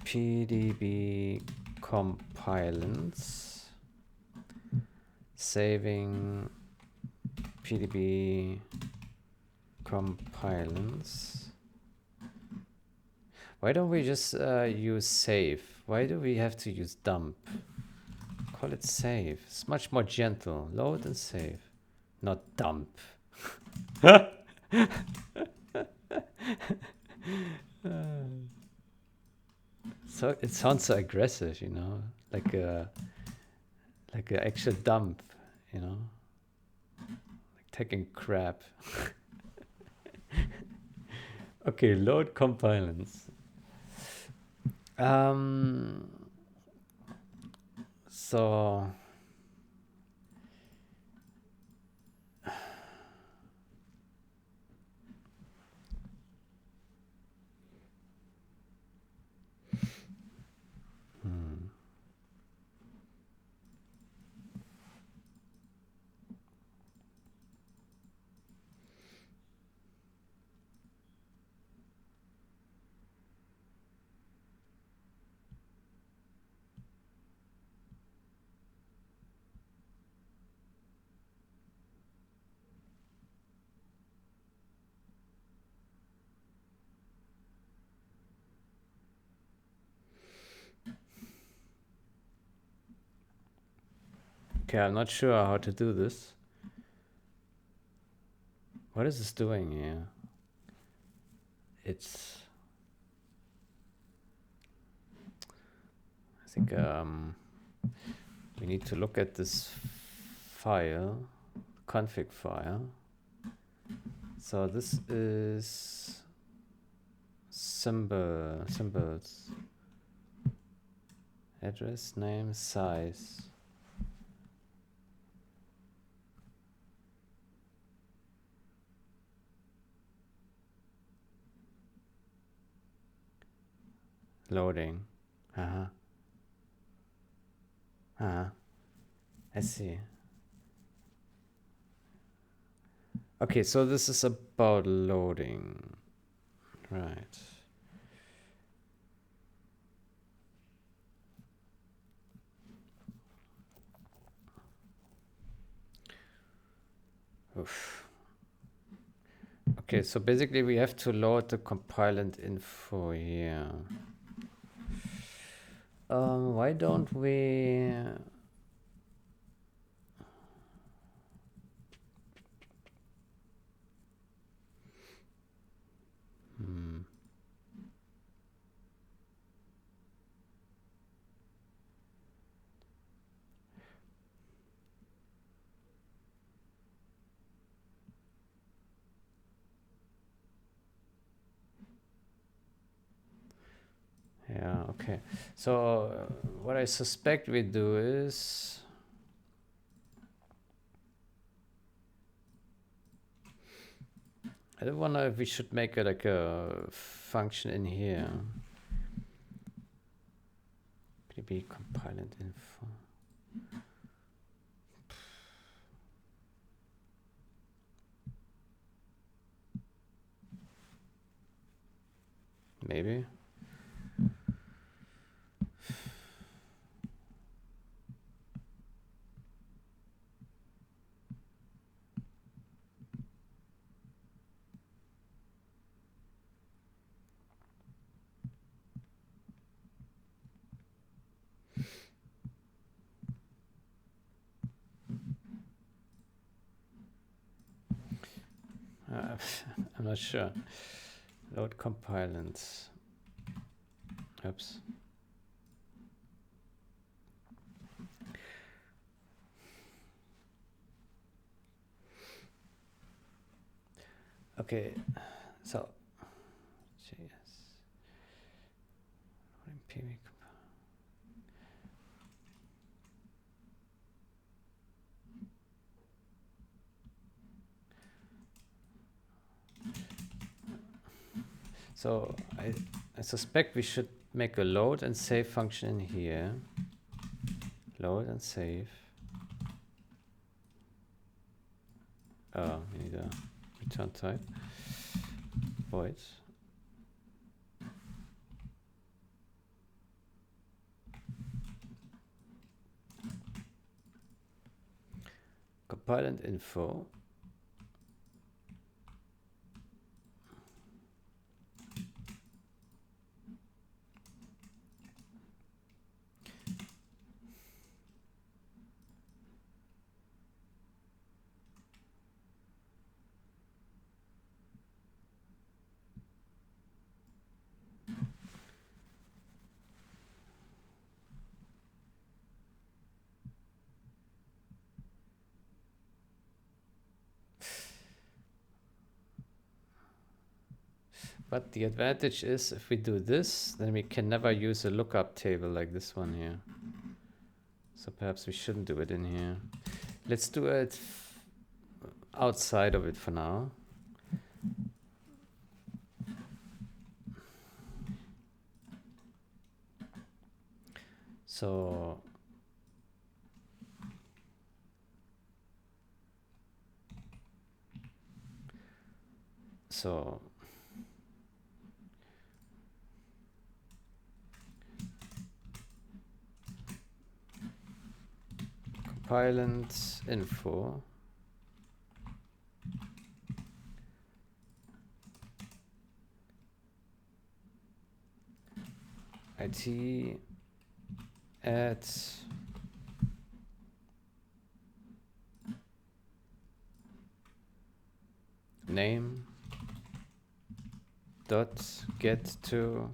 PDB compilance, saving PDB compilance. Why don't we just use save? Why do we have to use dump? Call it save. It's much more gentle. Load and save, not dump. So it sounds so aggressive, you know, like a actual dump, you know, like taking crap. Okay, load compilance. So okay, I'm not sure how to do this. What is this doing here? It's, I think we need to look at this file, config file. So this is symbols, address, name, size. Loading. I see. Okay, so this is about loading, right? Oof. Okay, so basically we have to load the compilant info here. Why don't we... Yeah, okay. So what I suspect we do is... I don't wonder if we should make it like a function in here. Maybe compilant info. Maybe. I'm not sure. Load compilants. Oops. Okay, so JS. PV. So I suspect we should make a load and save function in here. Load and save. Oh, we need a return type. Void. Compilant info. But the advantage is if we do this, then we can never use a lookup table like this one here. So perhaps we shouldn't do it in here. Let's do it outside of it for now. So compilant info it add name dot get to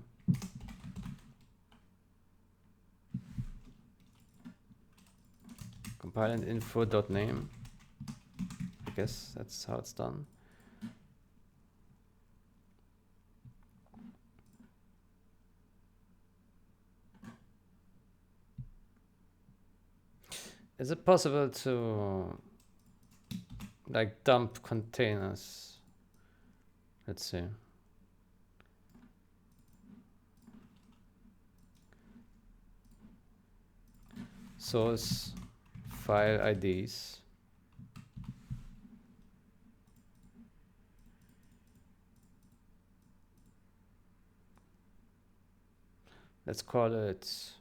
compilant info dot name. I guess that's how it's done. Is it possible to like dump containers? Let's see. Source file IDs. Let's call it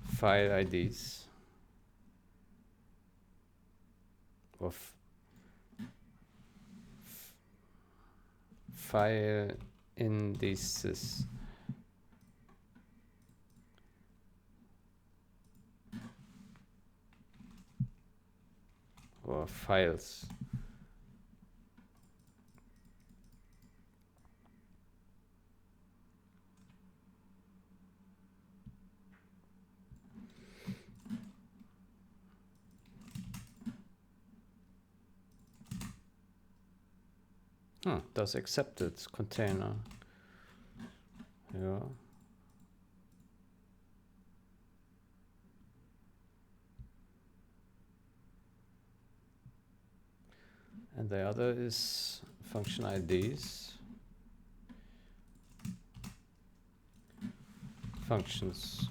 file IDs. of file indices. Or files. Does accepted container. Yeah. And the other is function IDs. Functions.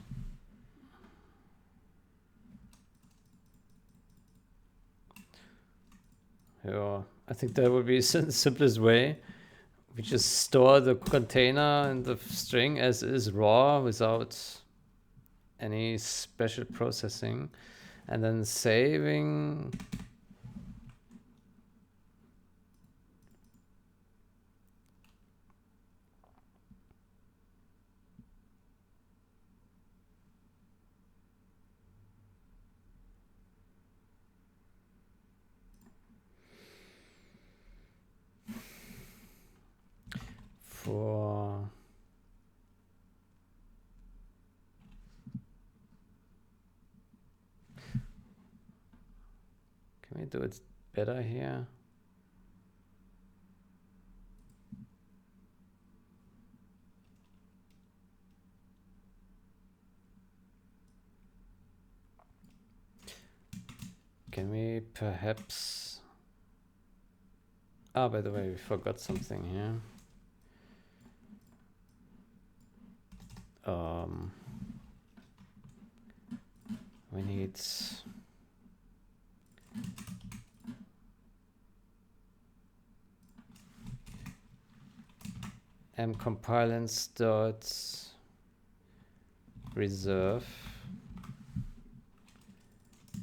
Yeah, I think that would be the simplest way. We just store the container and the string as is raw without any special processing, and then saving for can we do it better here? Can we perhaps... Ah, by the way, we forgot something here. We need mcompilance dot reserve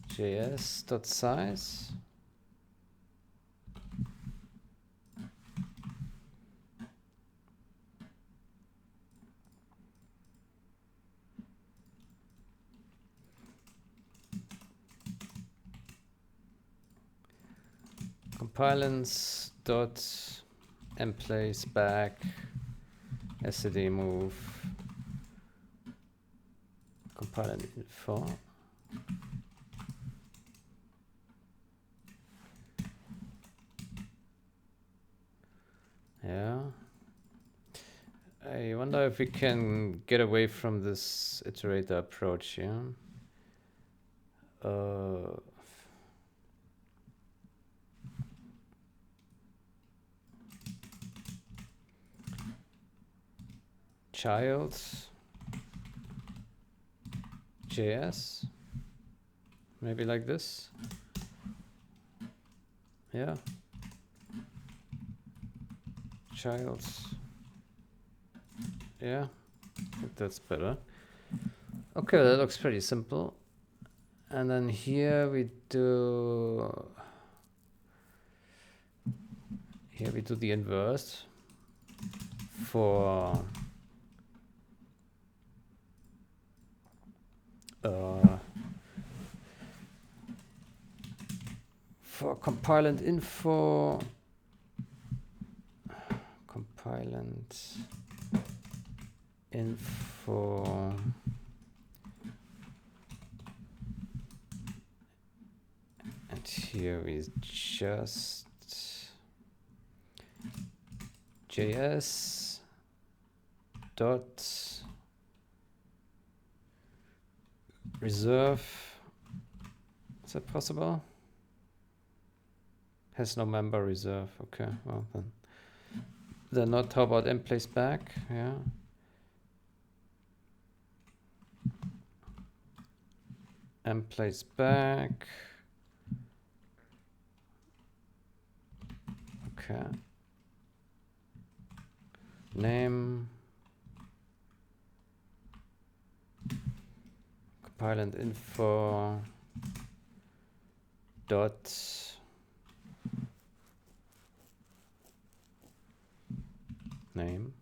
js dot size. Compilance dot mplace back std move compilant info. Yeah. I wonder if we can get away from this iterator approach here. Child JS, maybe like this. Yeah. Child. Yeah, I think that's better. Okay, that looks pretty simple. And then here we do the inverse for compilant info, and here is just JS dot reserve. Is that possible? Has no member reserve. Okay, well then not. How about mplace back? Yeah. Mplace back. Okay. Name. Compilant info dot name.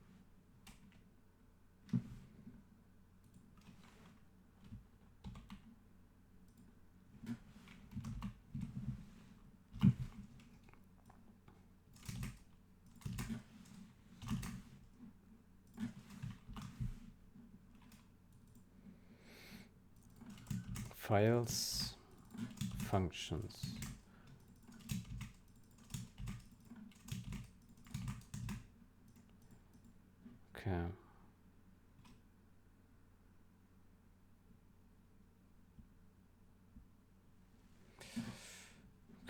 Files, functions. Okay.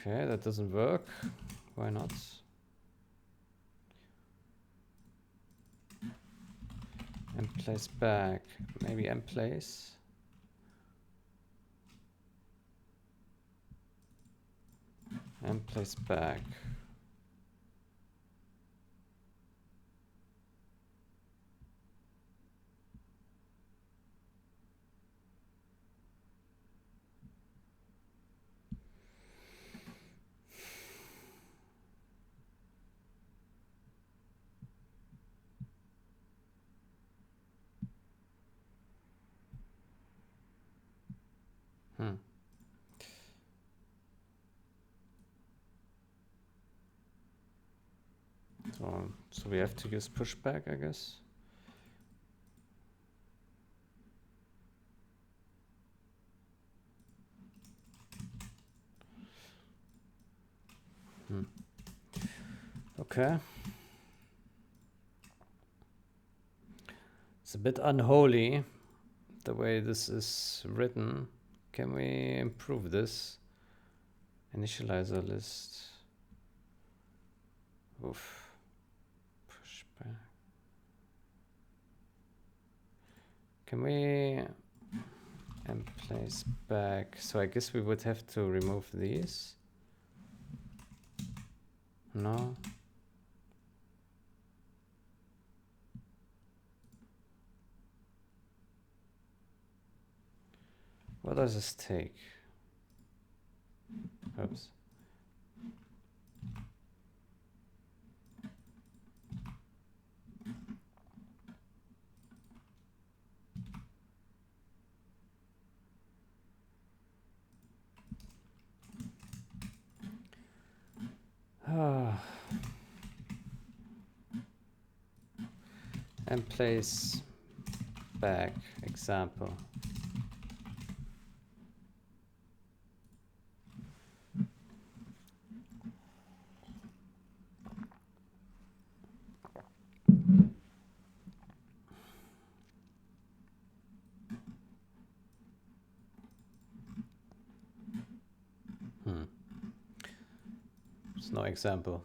Okay, that doesn't work. Why not? Emplace back. Maybe emplace. Emplace back. So we have to use pushback, I guess. Okay. It's a bit unholy the way this is written. Can we improve this? Initializer list. Oof. Pushback. Can we emplace back? So I guess we would have to remove these. No. What does this take? Oops. Emplace back example. There's no example.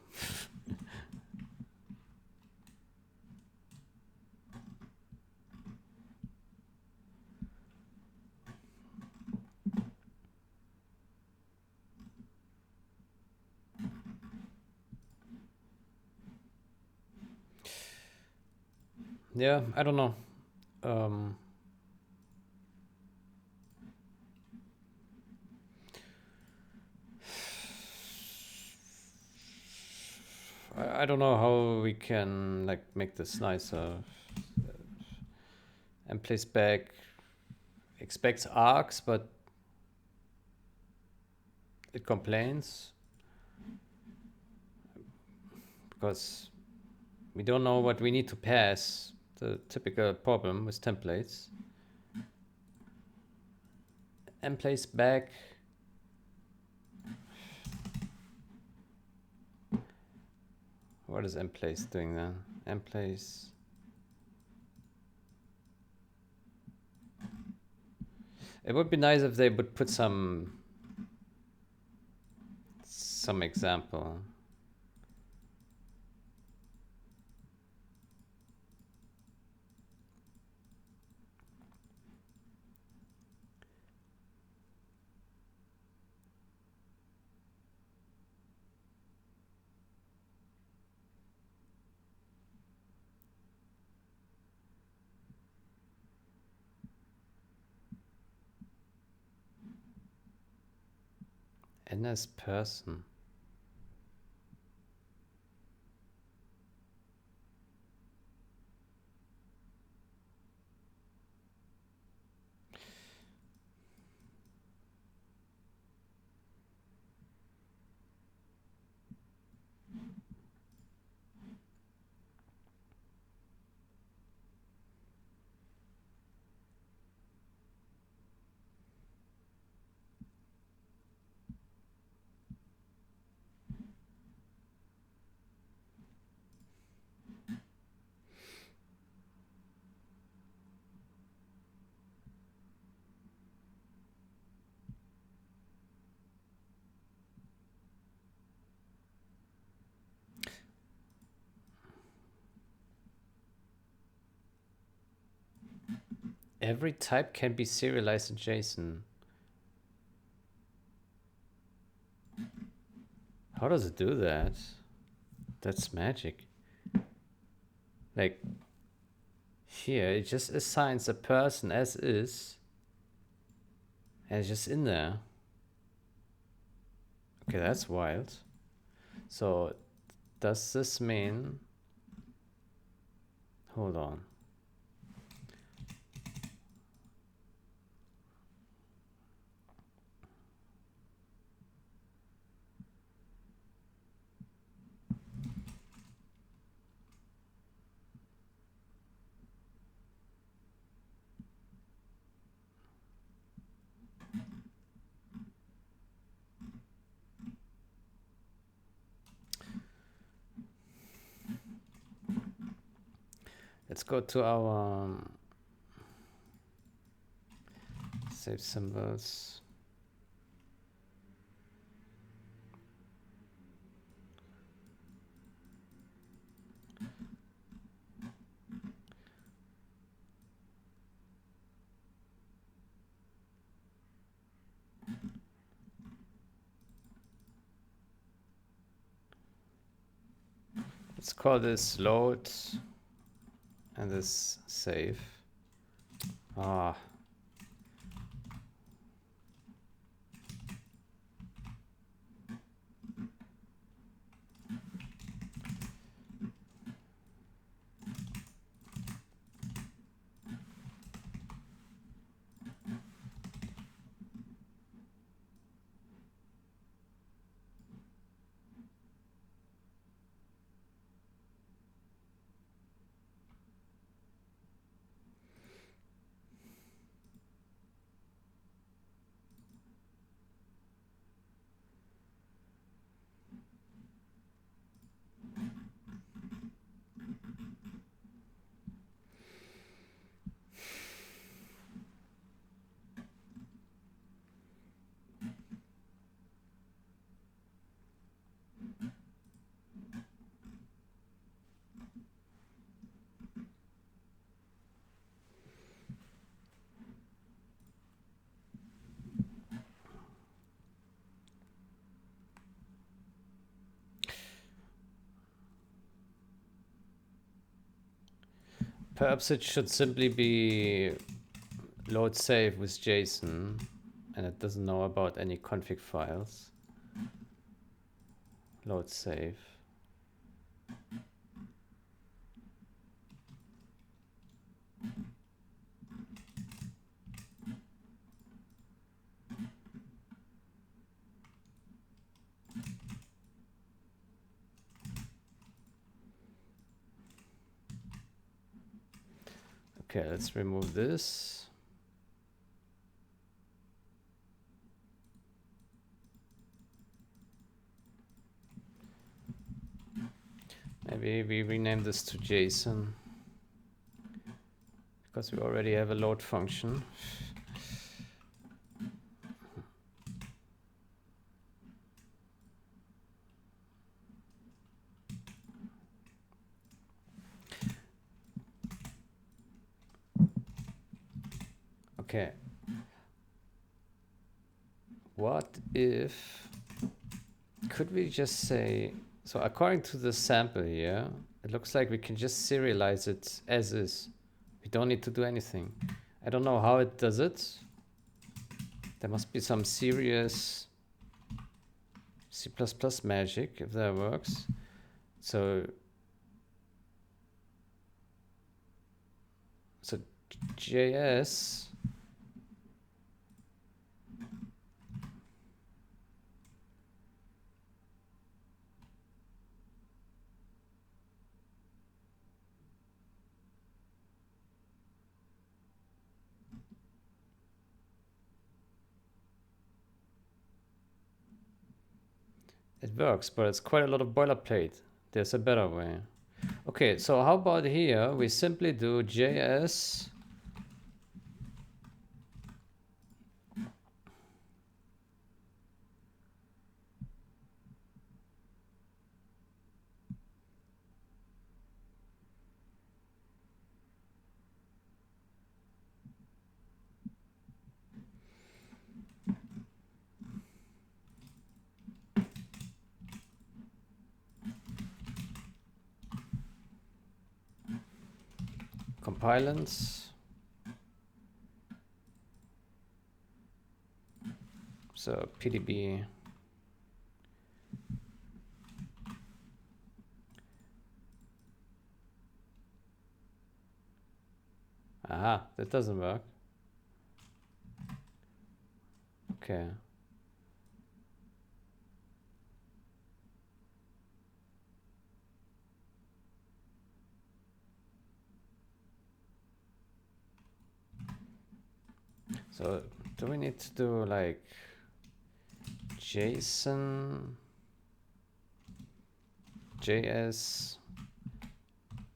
Yeah, I don't know. I don't know how we can like make this nicer. Emplace back expects arcs, but it complains because we don't know what we need to pass. The typical problem with templates. Emplace back. What is emplace doing then? Emplace. It would be nice if they would put some example. NS person. Every type can be serialized in JSON. How does it do that? That's magic. Like here, it just assigns a person as is, and it's just in there. Okay, that's wild. So does this mean, hold on. Let's go to our save symbols. Let's call this load and this save. Ah. Perhaps it should simply be load save with JSON, and it doesn't know about any config files. Load save. Okay, let's remove this. Maybe we rename this to JSON because we already have a load function. Okay. What if, could we just say, so according to the sample here, it looks like we can just serialize it as is. We don't need to do anything. I don't know how it does it. There must be some serious C++ magic if that works. So JS, it works, but it's quite a lot of boilerplate. There's a better way. Okay, so how about here we simply do JS compilants. So PDB aha, that doesn't work. Okay. So do we need to do like JSON JS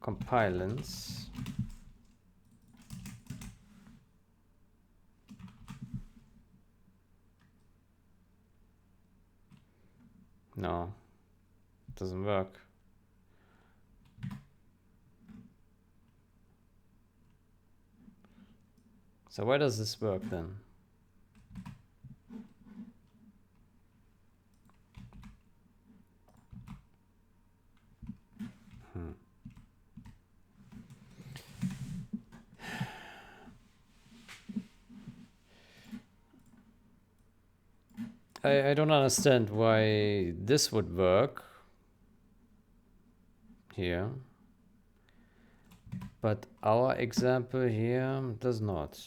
compilants? No, it doesn't work. So where does this work then? I don't understand why this would work here, but our example here does not.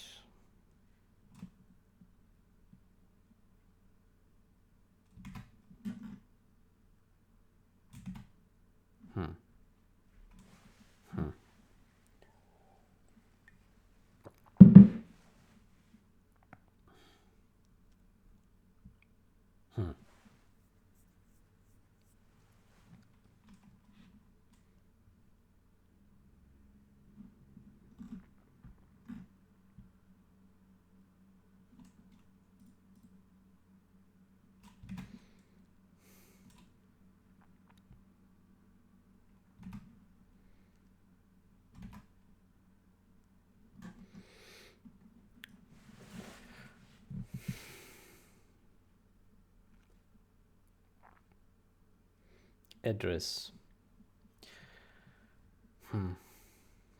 Address.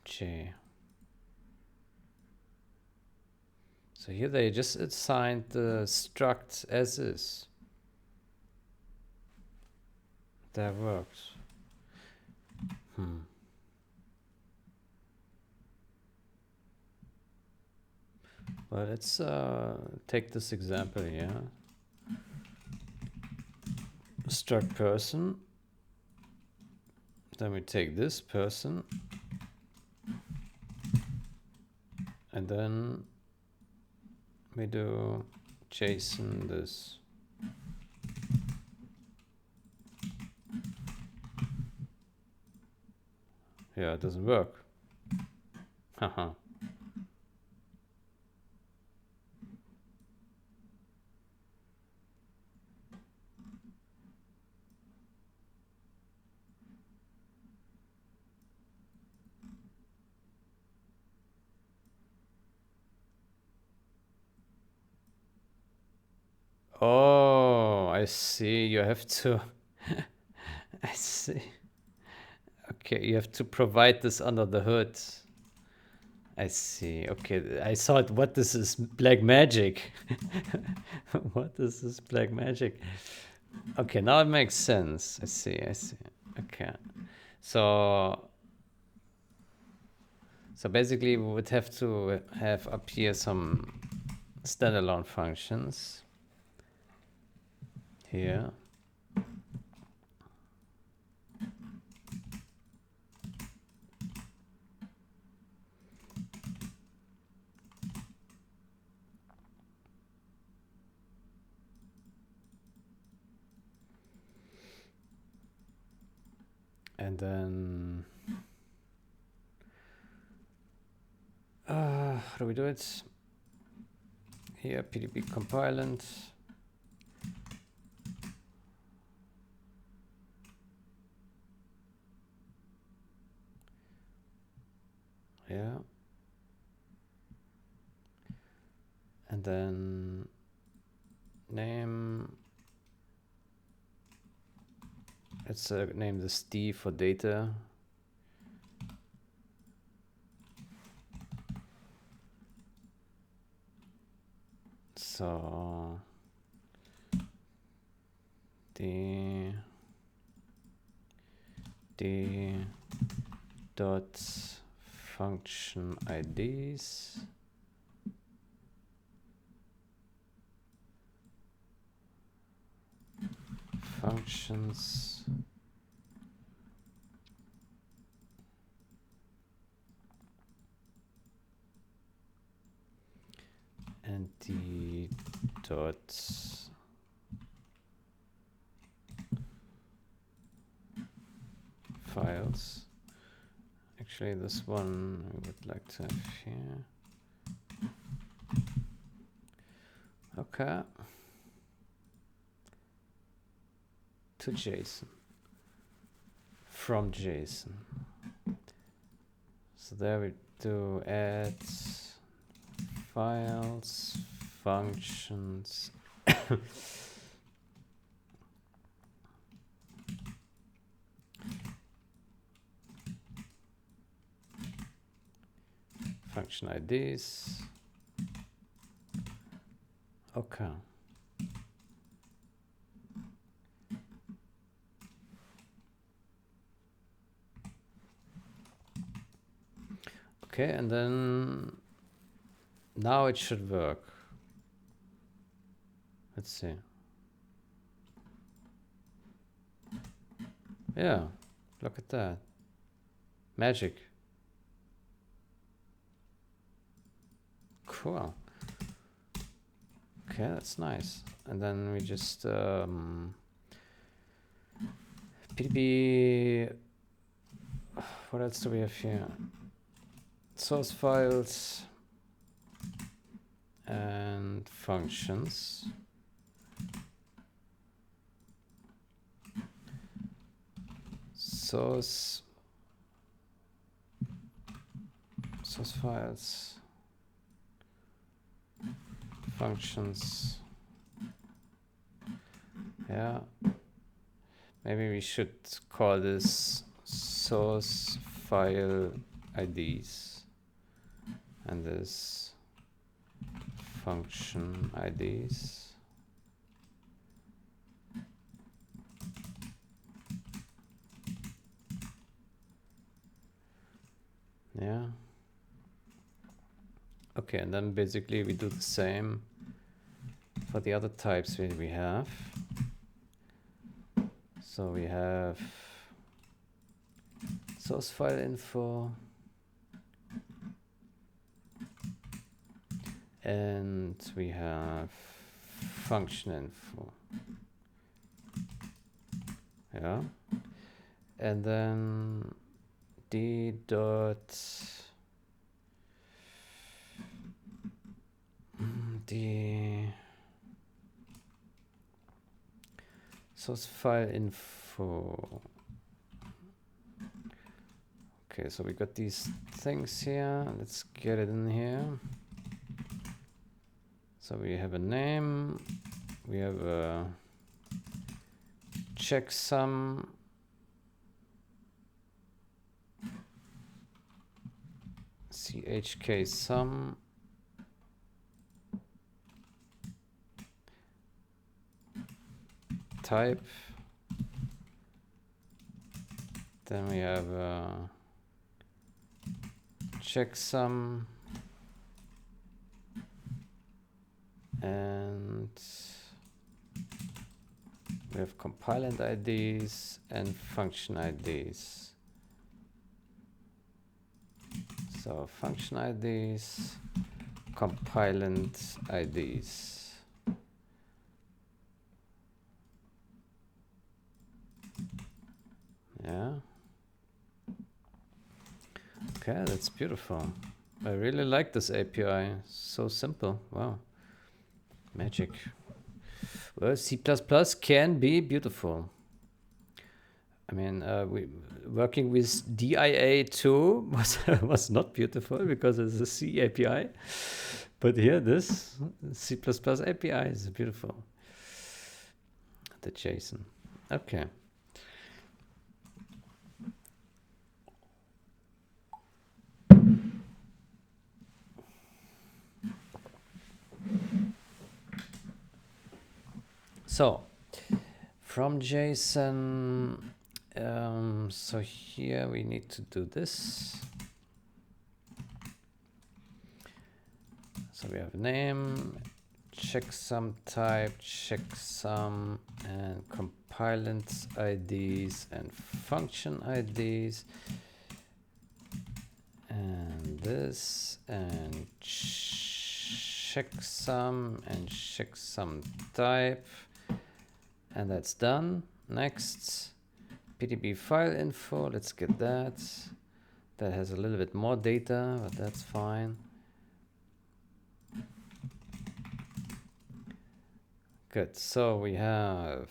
J. So here they just assigned the struct as is. That works. Well, let's take this example here. Struct person. Then we take this person. And then we do JSON this. Yeah, it doesn't work. Haha. Oh, I see. You have to. I see. Okay, you have to provide this under the hood. I see. Okay, I thought, what this is black magic. What is this black magic? Okay, now it makes sense. I see. I see. Okay, so basically we would have to have up here some standalone functions here. And then how do we do it? Here, PDB compilant. Yeah. And then name. Let's name this D for data. So the dot function IDs functions and the dot files. Actually, this one I would like to have here. Okay. To JSON. From JSON. So there we do add files, functions. Function IDs. Okay. Okay, and then now it should work. Let's see. Yeah, look at that. Magic. Cool. Okay, that's nice. And then we just PDB. What else do we have here? Source files and functions. Source files, functions. Yeah, maybe we should call this source file IDs and this function IDs. Yeah. Okay, and then basically we do the same for the other types we have. So we have source file info and we have function info. Yeah. And then d dot the source file info. Okay, so we got these things here. Let's get it in here. So we have a name, we have a checksum, chk sum, type, then we have a checksum, and we have compilant IDs and function IDs. So function IDs, compilant IDs. Yeah. Okay, that's beautiful. I really like this API. So simple. Wow. Magic. Well, C++ can be beautiful. I mean, working with DIA2 was not beautiful because it's a C API. But here, this C++ API is beautiful. The JSON. Okay. So from JSON, so here we need to do this. So we have name, checksum type, checksum, and compilant IDs and function IDs, and this, and checksum and checksum type, and that's done. Next, PDB file info. Let's get that. That has a little bit more data, but that's fine. Good. So we have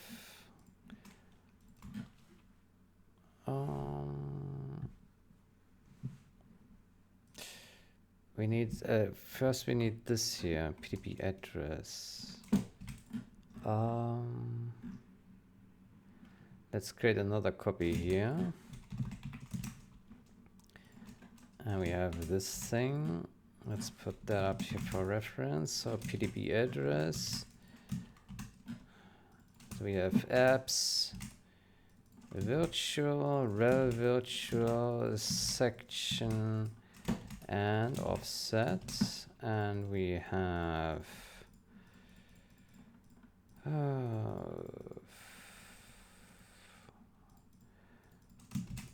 we need first we need this here, PDB address. Let's create another copy here, and we have this thing. Let's put that up here for reference. So PDB address. So we have apps, virtual, rel virtual, section, and offset, and we have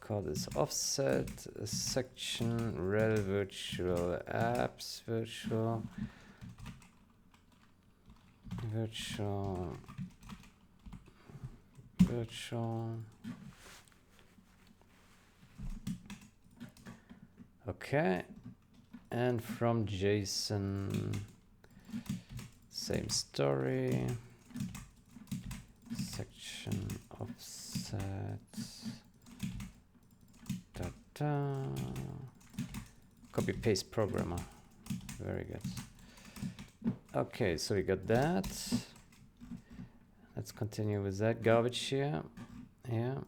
call this offset, section, rel virtual, apps, virtual, okay. And from JSON, same story, section, offset, copy paste programmer. Very good. Okay, so we got that. Let's continue with that garbage here. Yeah.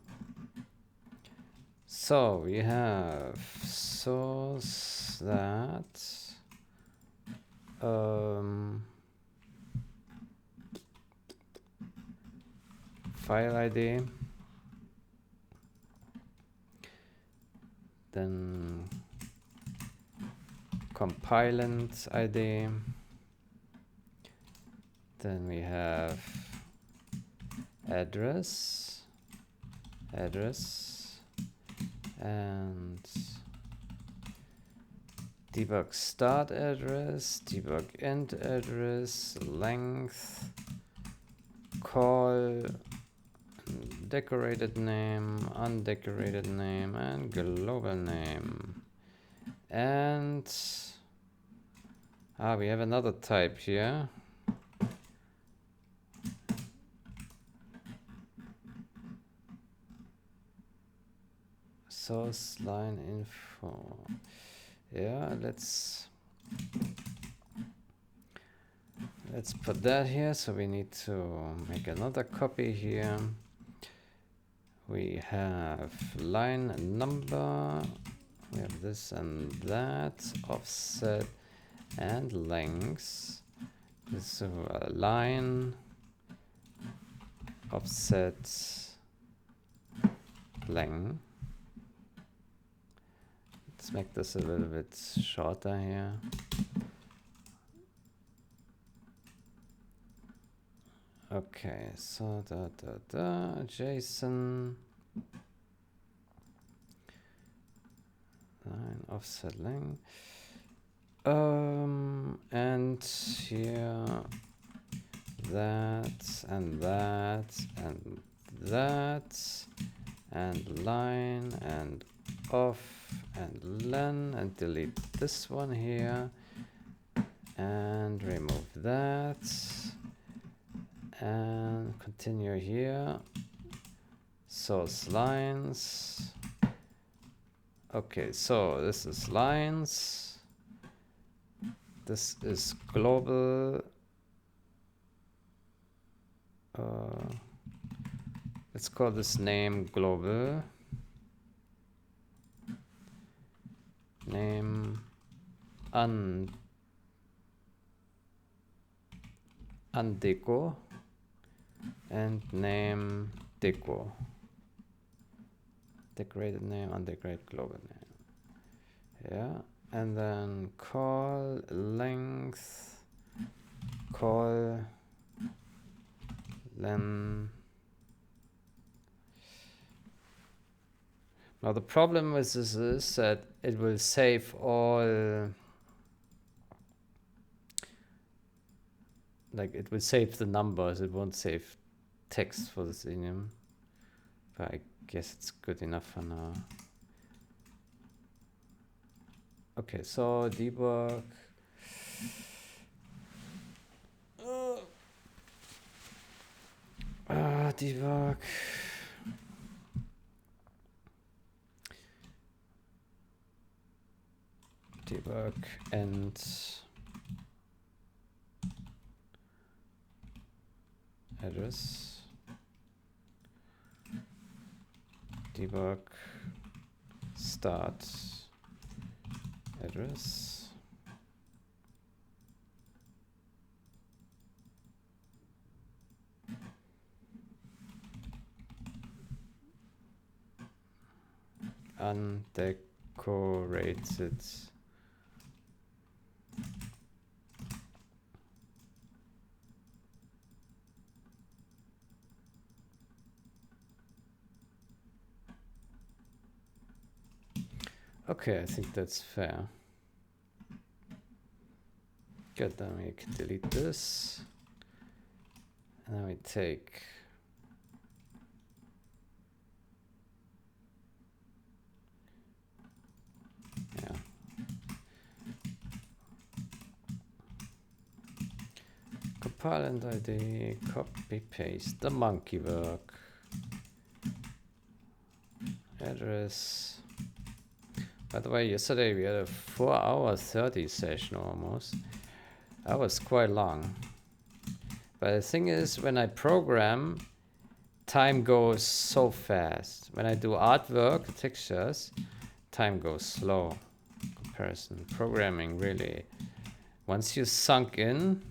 So we have source that file ID, then compilant ID, then we have address, and debug start address, debug end address, length, call, decorated name, undecorated name, and global name. And we have another type here. Source line info. Yeah, let's put that here. So we need to make another copy here. We have line number, we have this and that, offset and length. This line, offset, length. Let's make this a little bit shorter here. Okay, so JSON line offset length, and here that and that and that, and line and off and len, and delete this one here and remove that. And continue here, source lines. Okay, so this is lines, this is global, let's call this name global, name undeco, and name deco. Decorated name, undecorated global name. Yeah, and then call length, call len. Now the problem with this is that it will save all, like it will save the numbers, it won't save text for this enum. But I guess it's good enough for now. Okay, so debug. Debug. Debug and address. Debug start address. Undecorated. Okay, I think that's fair. Good, then we can delete this. And then we take compilant ID, copy paste the monkey work. Address. By the way, yesterday we had a 4-hour 30 session almost. That was quite long. But the thing is, when I program, time goes so fast. When I do artwork, textures, time goes slow. Comparison. Programming really. Once you sunk in,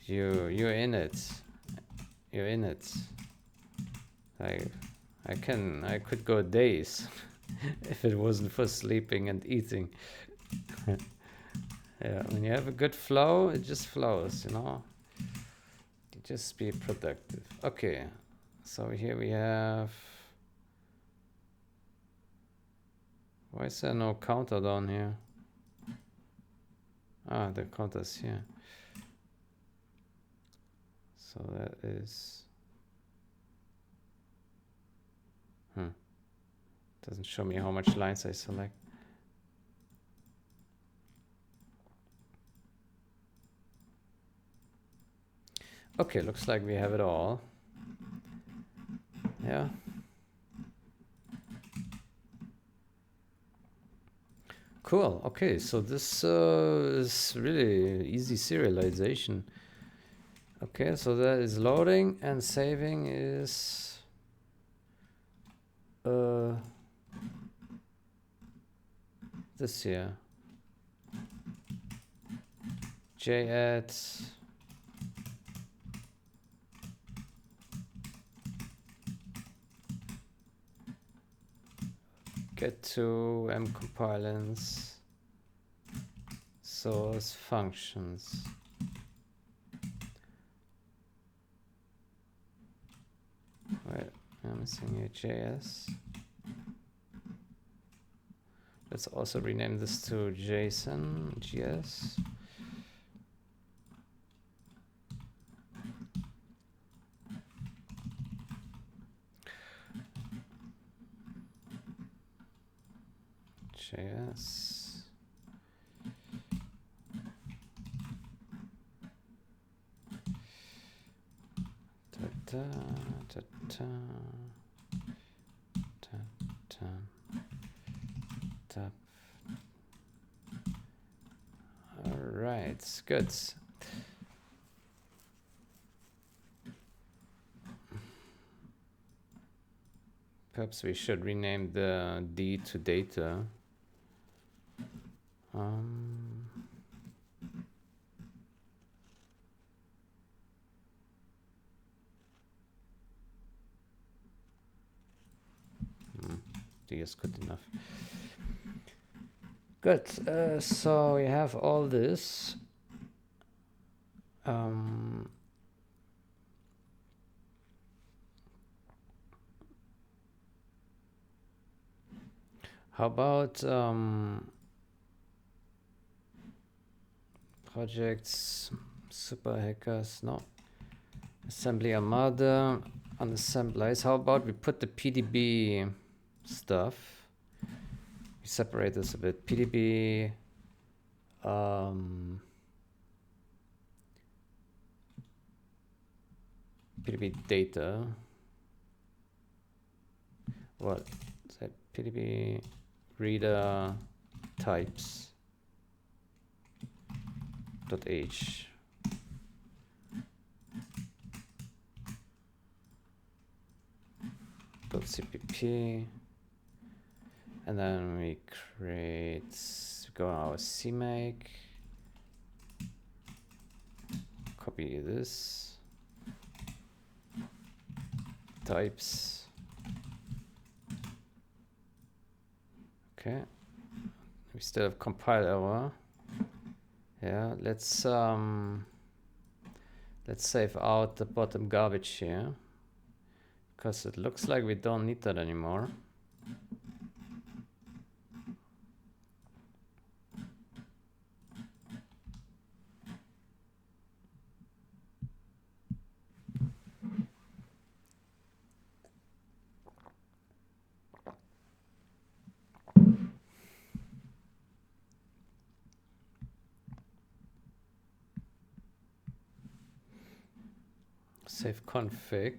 you're in it. You're in it. I could go days if it wasn't for sleeping and eating. Yeah, when you have a good flow, it just flows, you know. You just be productive. Okay, so here we have. Why is there no counter down here? Ah, the counter's here. So that is. Doesn't show me how much lines I select. Okay, looks like we have it all. Yeah. Cool. Okay, so this is really easy serialization. Okay, so that is loading, and saving is this here. jadd get to mcompilance source functions. Wait, I'm missing here JS. Let's also rename this to JSON, GS. JS. Da, da, da, da, da, da. All right, good. Perhaps we should rename the D to data. 50 is good enough. Good. So we have all this. How about projects, super hackers? No. Assembly Armada, unassemblize. How about we put the PDB stuff? We separate this a bit. PDB. PDB data. What is that? PDB reader types .h. .cpp, and then we go our CMake, copy this, types. Okay, we still have compile error. Yeah, let's save out the bottom garbage here, because it looks like we don't need that anymore. Save config.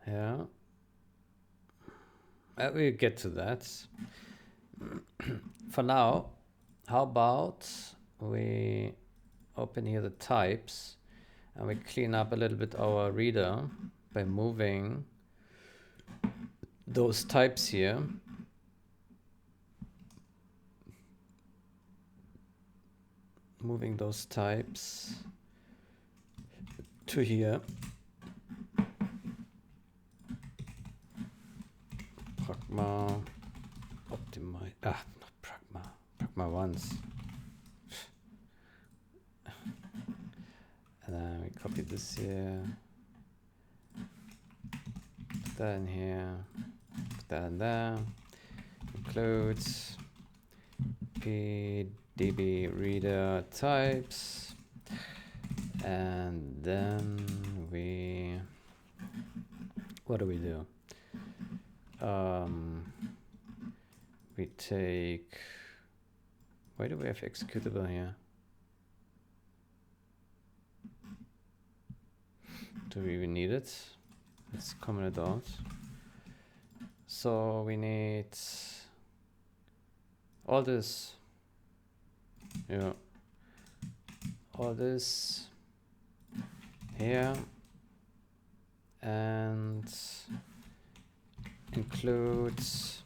Yeah, we'll get to that. For now, how about we open here the types and we clean up a little bit our reader by moving those types here. Moving those types to here. Pragma, optimize, not Pragma once. And then we copy this here, put that in here, put that in there, includes PDB reader types, and then what do? We take, why do we have executable here? Do we even need it? Let's comment it out. So we need all this, yeah, all this here, and includes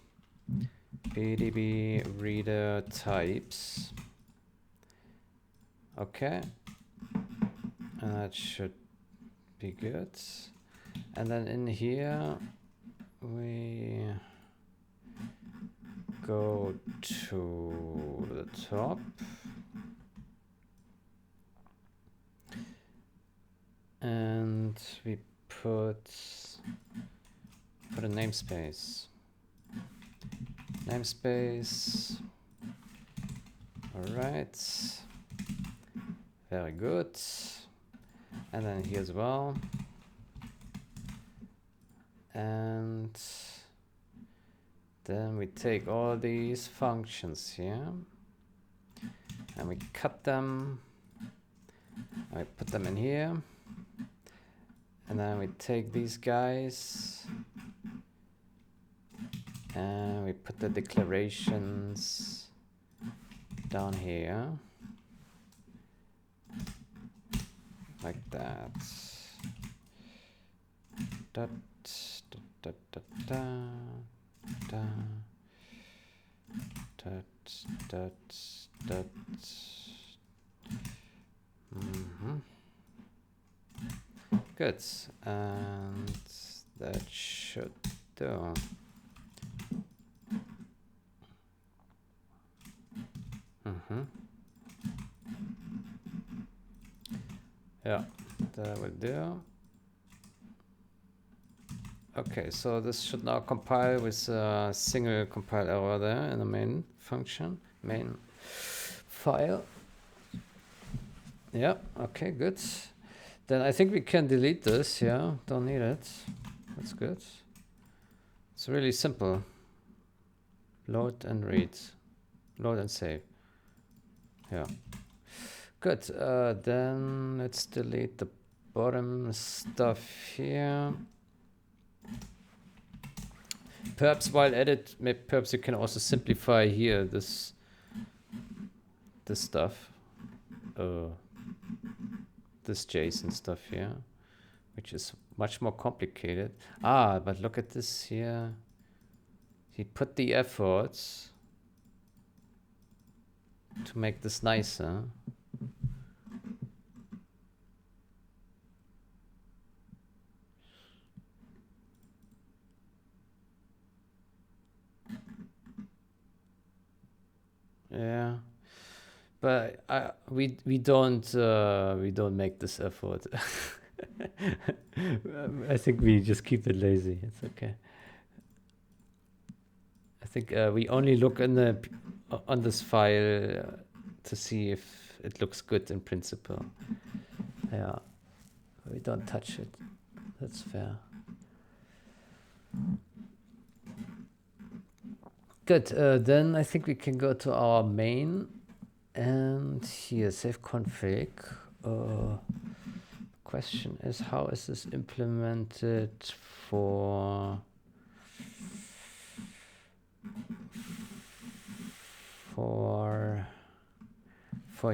PDB reader types. Okay, and that should be good. And then in here we go to the top and we put a namespace. All right, very good. And then here as well. And then we take all these functions here and we cut them. I put them in here. And then we take these guys And we put the declarations down here. Like that. Dot, dot, dot, dot, dot, dot, dot, dot. Good. And that should do. Yeah, that will do. Okay, so this should now compile with a single compile error there in the main function, main file. Yeah, okay, good. Then I think we can delete this, yeah, don't need it. That's good. It's really simple. Load and read. Load and save. Yeah. Good, then let's delete the bottom stuff here. Perhaps while edit, perhaps you can also simplify here this stuff. This JSON stuff here, which is much more complicated. But look at this here. He put the efforts to make this nicer. Yeah, but we don't make this effort. I think we just keep it lazy. It's okay. I think we only look in on this file to see if it looks good in principle. Yeah, we don't touch it. That's fair. Good. Then I think we can go to our main, and here save config. Question is, how is this implemented for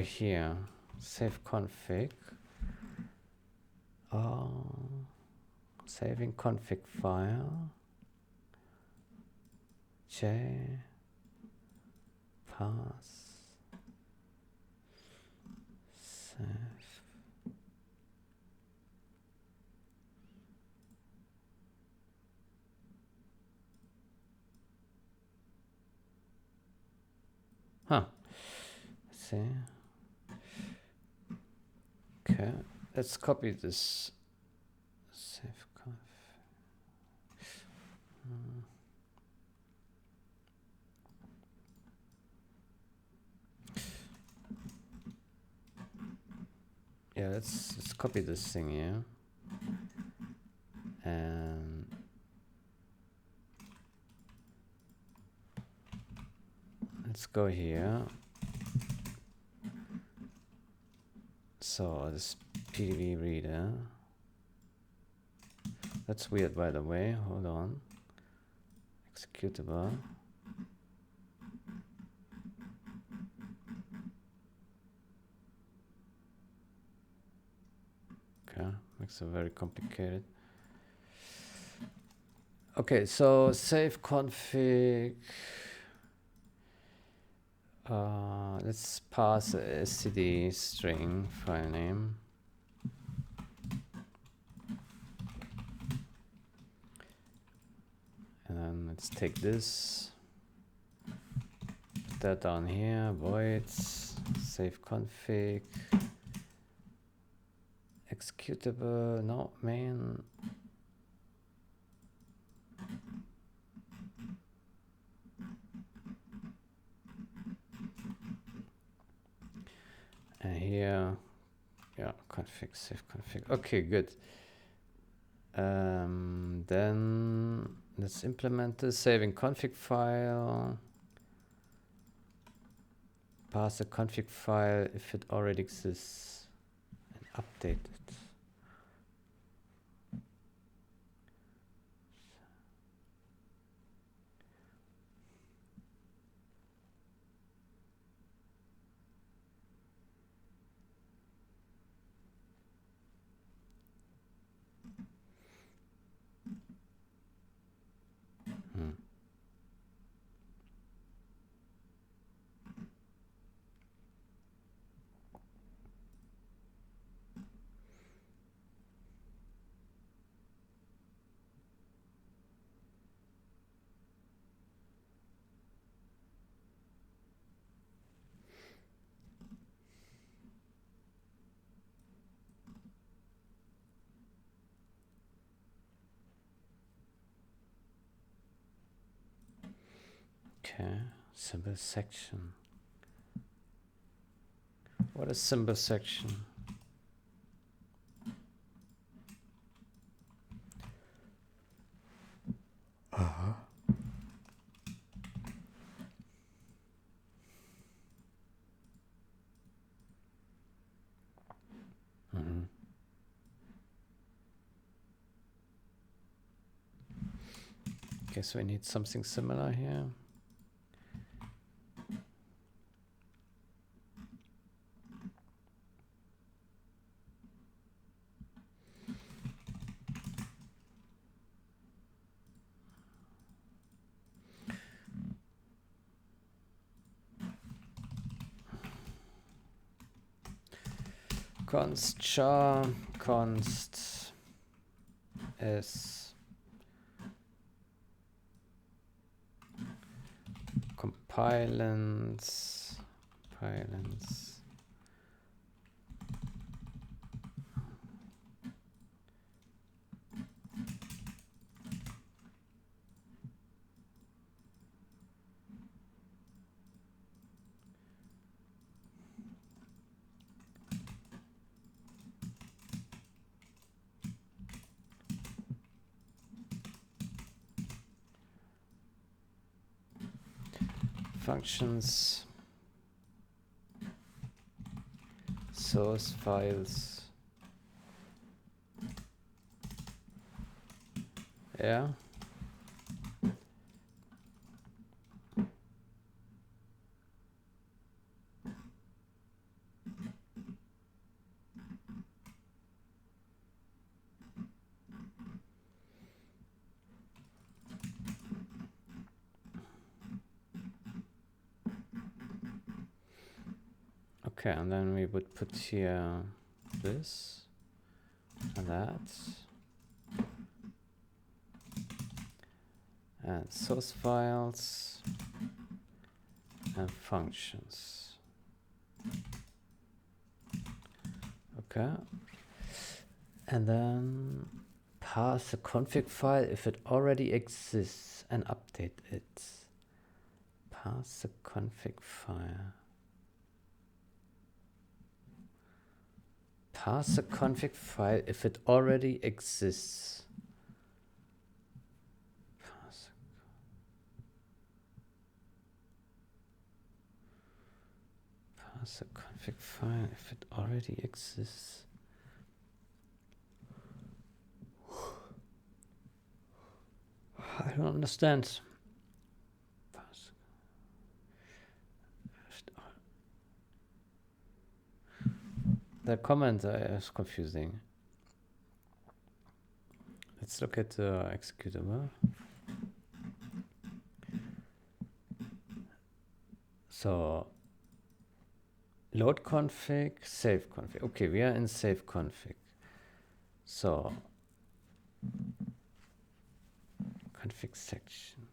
here? Save config. Saving config file. J pass save. Let's see. Okay, let's copy this. Save config. Yeah, let's copy this thing here, and let's go here. So this PDB reader. That's weird, by the way. Hold on. Executable. Okay, makes it very complicated. Okay, so save config. Let's pass a std string file name. And then let's take this, put that down here, void, save config, executable, no, main. And here, yeah, config, save config. Okay, good. Then let's implement this, saving config file. Pass the config file if it already exists and update it. Okay, symbol section. What is symbol section? Uh-huh. Mm-hmm. Okay, so we need something similar here. Const char const s compilance functions source files. Yeah. Okay, and then we would put here this and that. And source files and functions. Okay. And then pass the config file if it already exists and update it. Pass the config file. Pass the config file if it already exists. Pass the config file if it already exists. I don't understand. The comment is confusing. Let's look at the executable. So load config, save config. Okay, we are in save config. So config section.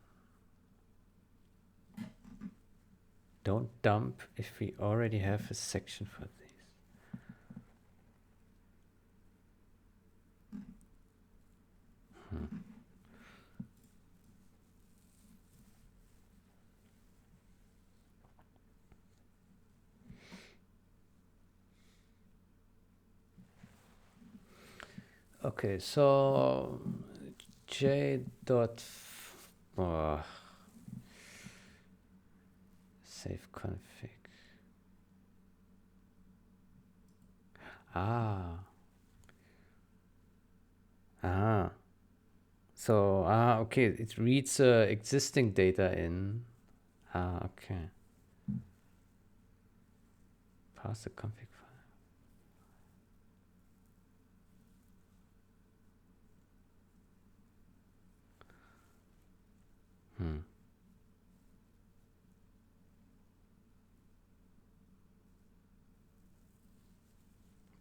Don't dump if we already have a section for these. Okay, so j dot save config. So okay, it reads existing data in. Okay. Pass the config file.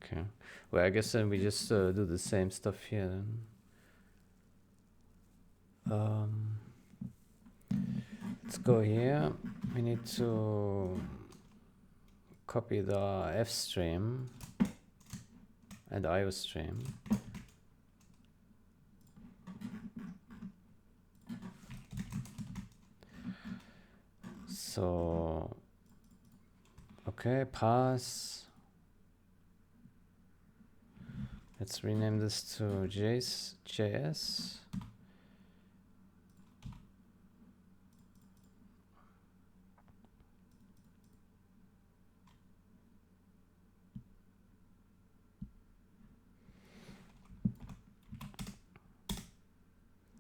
Okay. Well, I guess then we just do the same stuff here then. Let's go here. We need to copy the F stream and IO stream. So, okay, pass. Let's rename this to JS.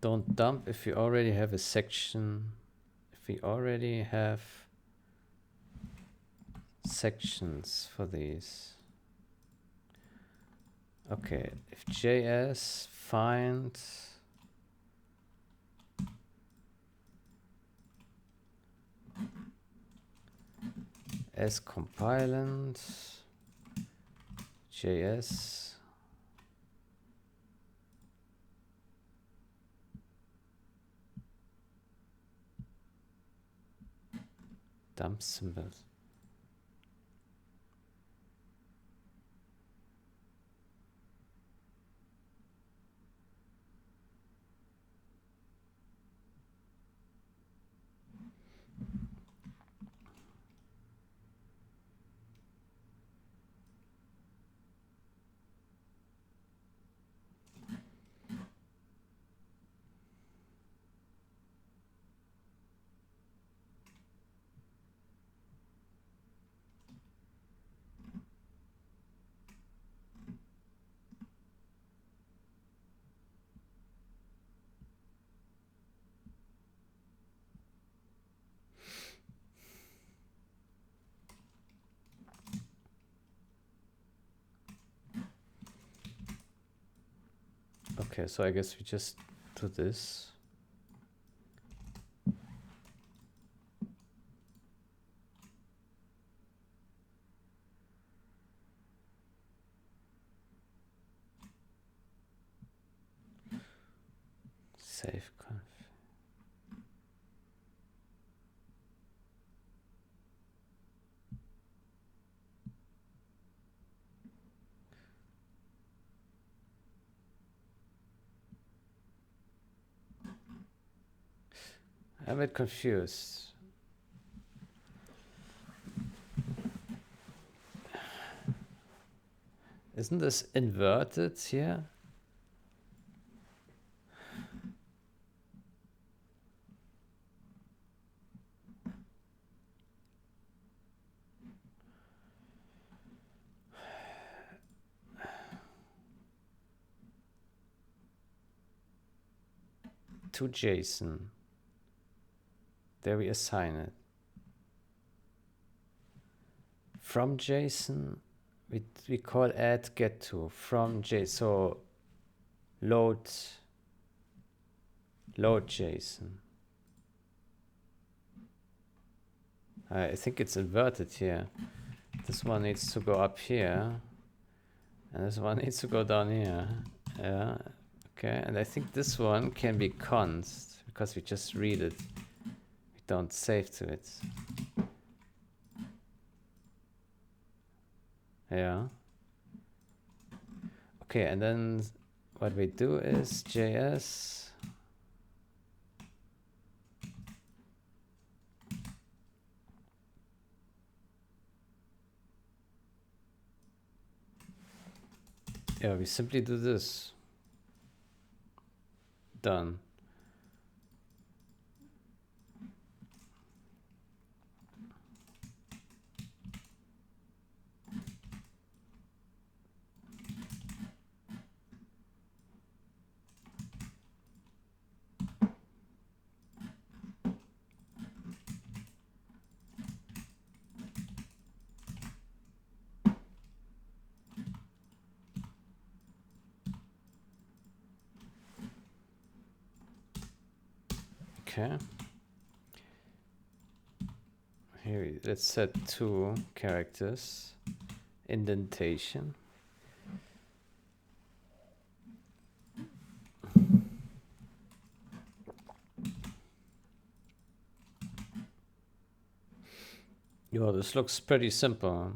Don't dump if you already have a section. If we already have sections for these. Okay, if JS find as compilant JS dump symbols. Okay, so I guess we just do this. Save conf. I'm a bit confused. Isn't this inverted here? To JSON. There we assign it. From JSON, we call add get to from JSON. So load JSON. I think it's inverted here. This one needs to go up here, and this one needs to go down here. Yeah. Okay, and I think this one can be const because we just read it. We don't save to it. Yeah. Okay, and then what we do is JS. Yeah, we simply do this. Done. Okay. Here, let's set 2 characters. Indentation. Yo, this looks pretty simple.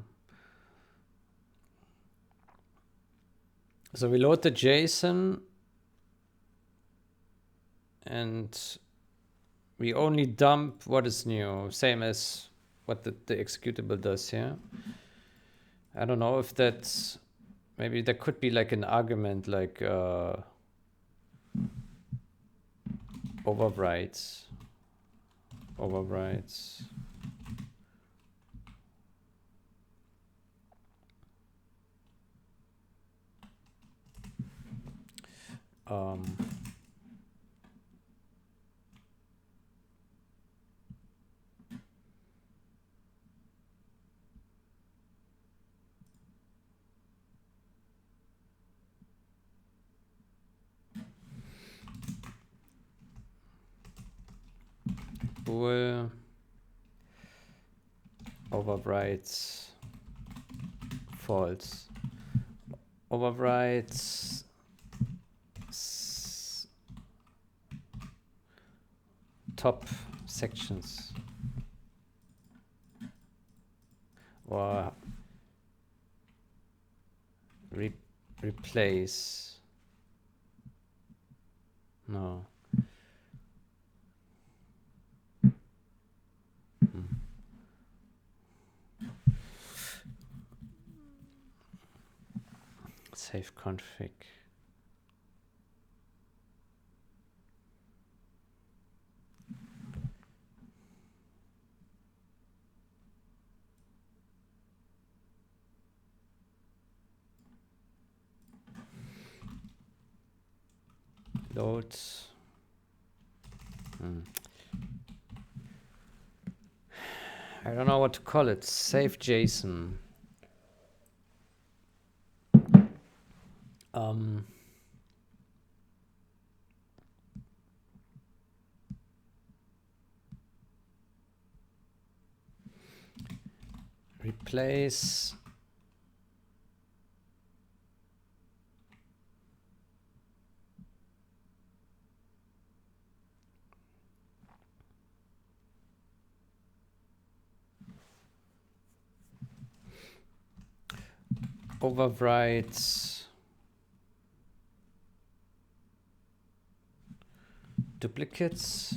So we load the JSON and we only dump what is new, same as what the executable does here. I don't know if that's, maybe there could be like an argument like overwrites. Bool overwrites false. Overwrites top sections. Or replace. No. Save config. Load. I don't know what to call it. Save JSON. Replace overwrites duplicates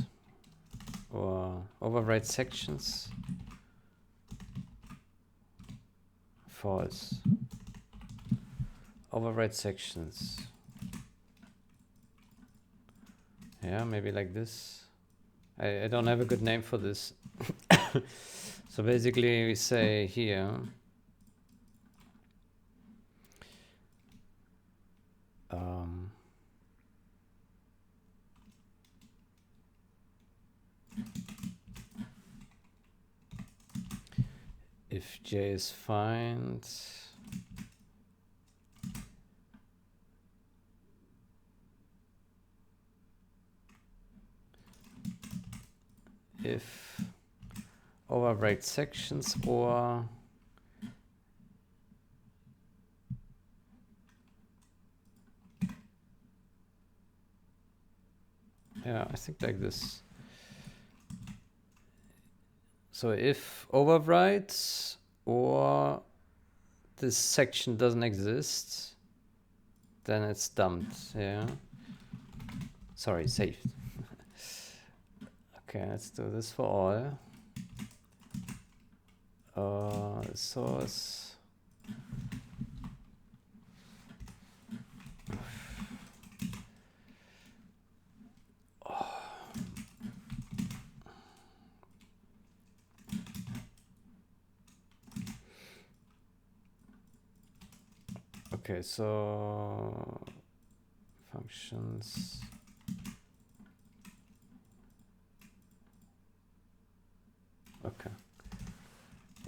or overwrite sections. False. Overwrite sections. Yeah, maybe like this. I don't have a good name for this. So basically we say here if J is find if overwrite sections or yeah, I think like this. So if overwrites or this section doesn't exist, then it's dumped. Yeah. Sorry, saved. Okay, let's do this for all. Source. Okay, so functions. Okay.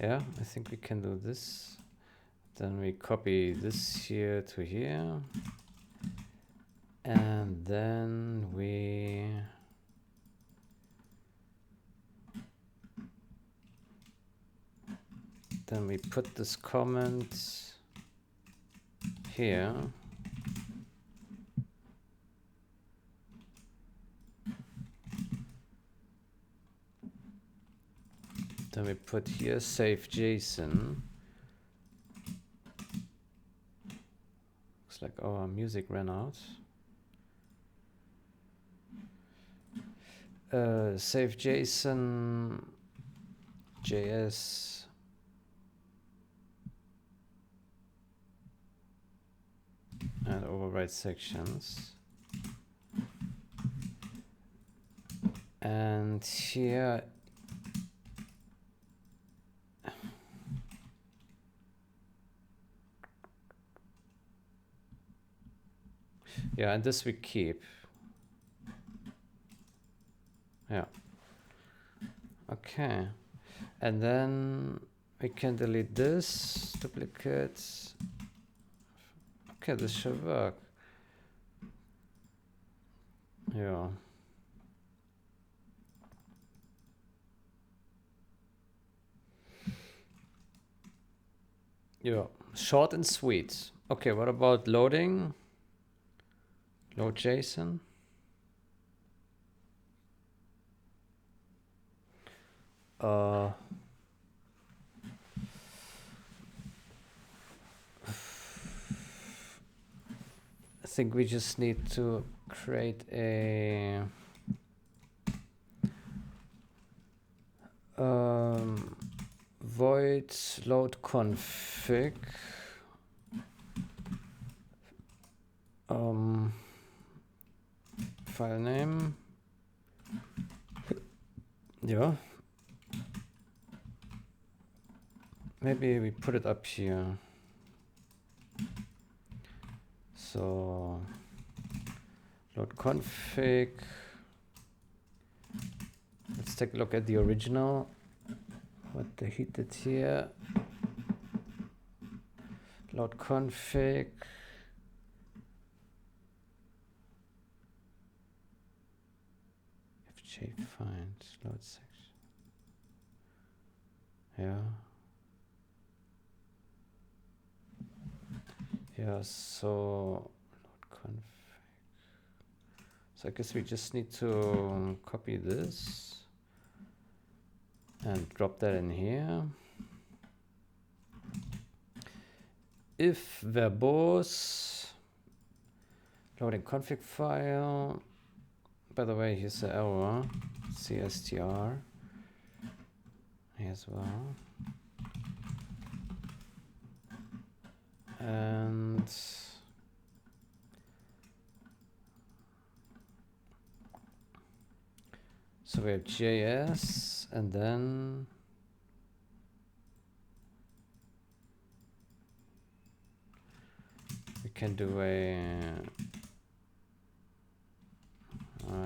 Yeah, I think we can do this. Then we copy this here to here. And then we put this comment here. Then we put here save JSON. Looks like our music ran out. Save JSON, JS. And overwrite sections. And here, yeah, and this we keep. Yeah. Okay. And then we can delete this, duplicates. Okay, this should work. Yeah. Yeah, short and sweet. Okay, what about loading? Load JSON. I think we just need to create a void load config. File name. Yeah. Maybe we put it up here. So load config. Let's take a look at the original. What they did here. Load config. FJ find load section. Yeah. Yeah, so load config. So I guess we just need to copy this and drop that in here. If verbose loading config file. By the way, here's the error. CSTR. Here as well. And so we have JS, and then we can do a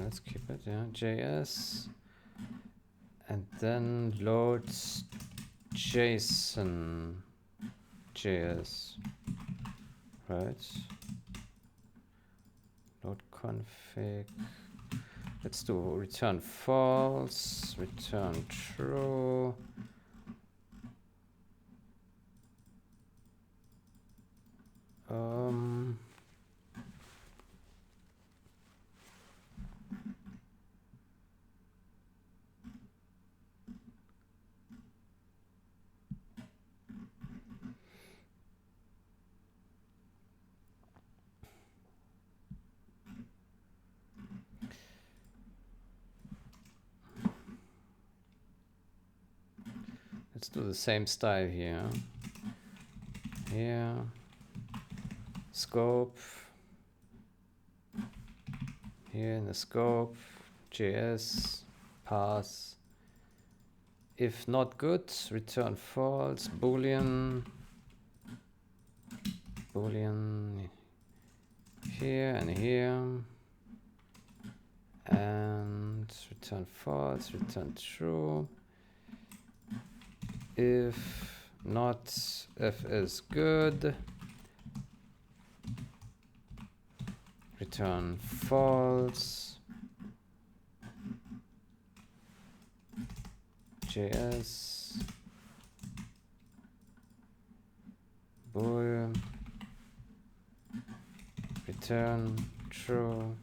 let's keep it, yeah, JS, and then loads JSON JS, right? Load config. Let's do return false, return true. Let's do the same style here. Here, scope. Here in the scope, JS, pass. If not good, return false, boolean. Boolean here and here. And return false, return true. If not, if is good, return false. JS, bool, return true.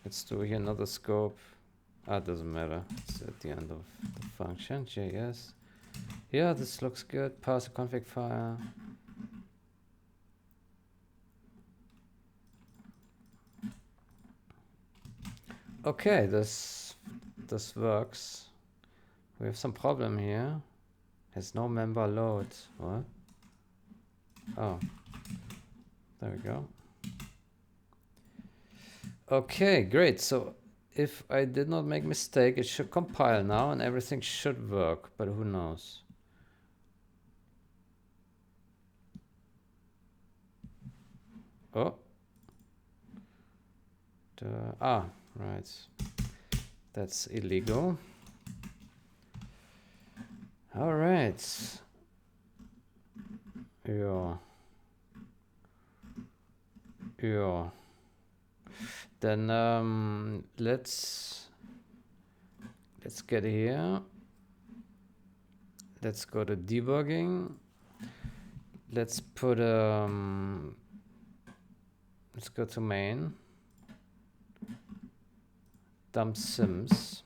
Let's do here another scope. It doesn't matter. It's at the end of the function. JS. Yeah, this looks good. Pass a config file. Okay, this works. We have some problem here. Has no member load. What? Oh, there we go. Okay, great. So if I did not make mistake, it should compile now and everything should work, but who knows? Oh. Right. That's illegal. All right. Yeah. Yeah. Then let's get here. Let's go to debugging. Let's put let's go to main. Dump sims.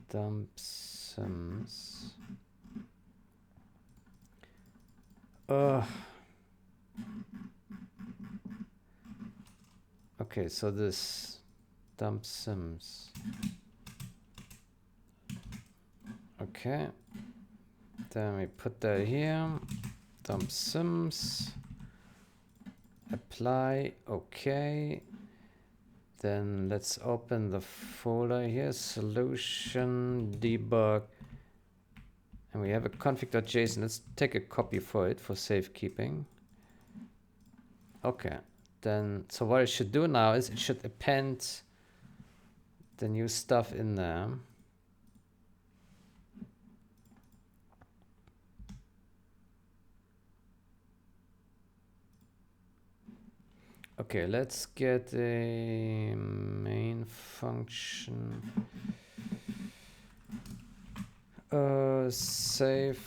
Dump sims. Okay, so this dump sims. Okay. Then we put that here. Dump sims. Apply. Okay. Then let's open the folder here. Solution debug. And we have a config.json. Let's take a copy for it for safekeeping. Okay. Then, so what it should do now is it should append the new stuff in there. Okay, let's get a main function. Save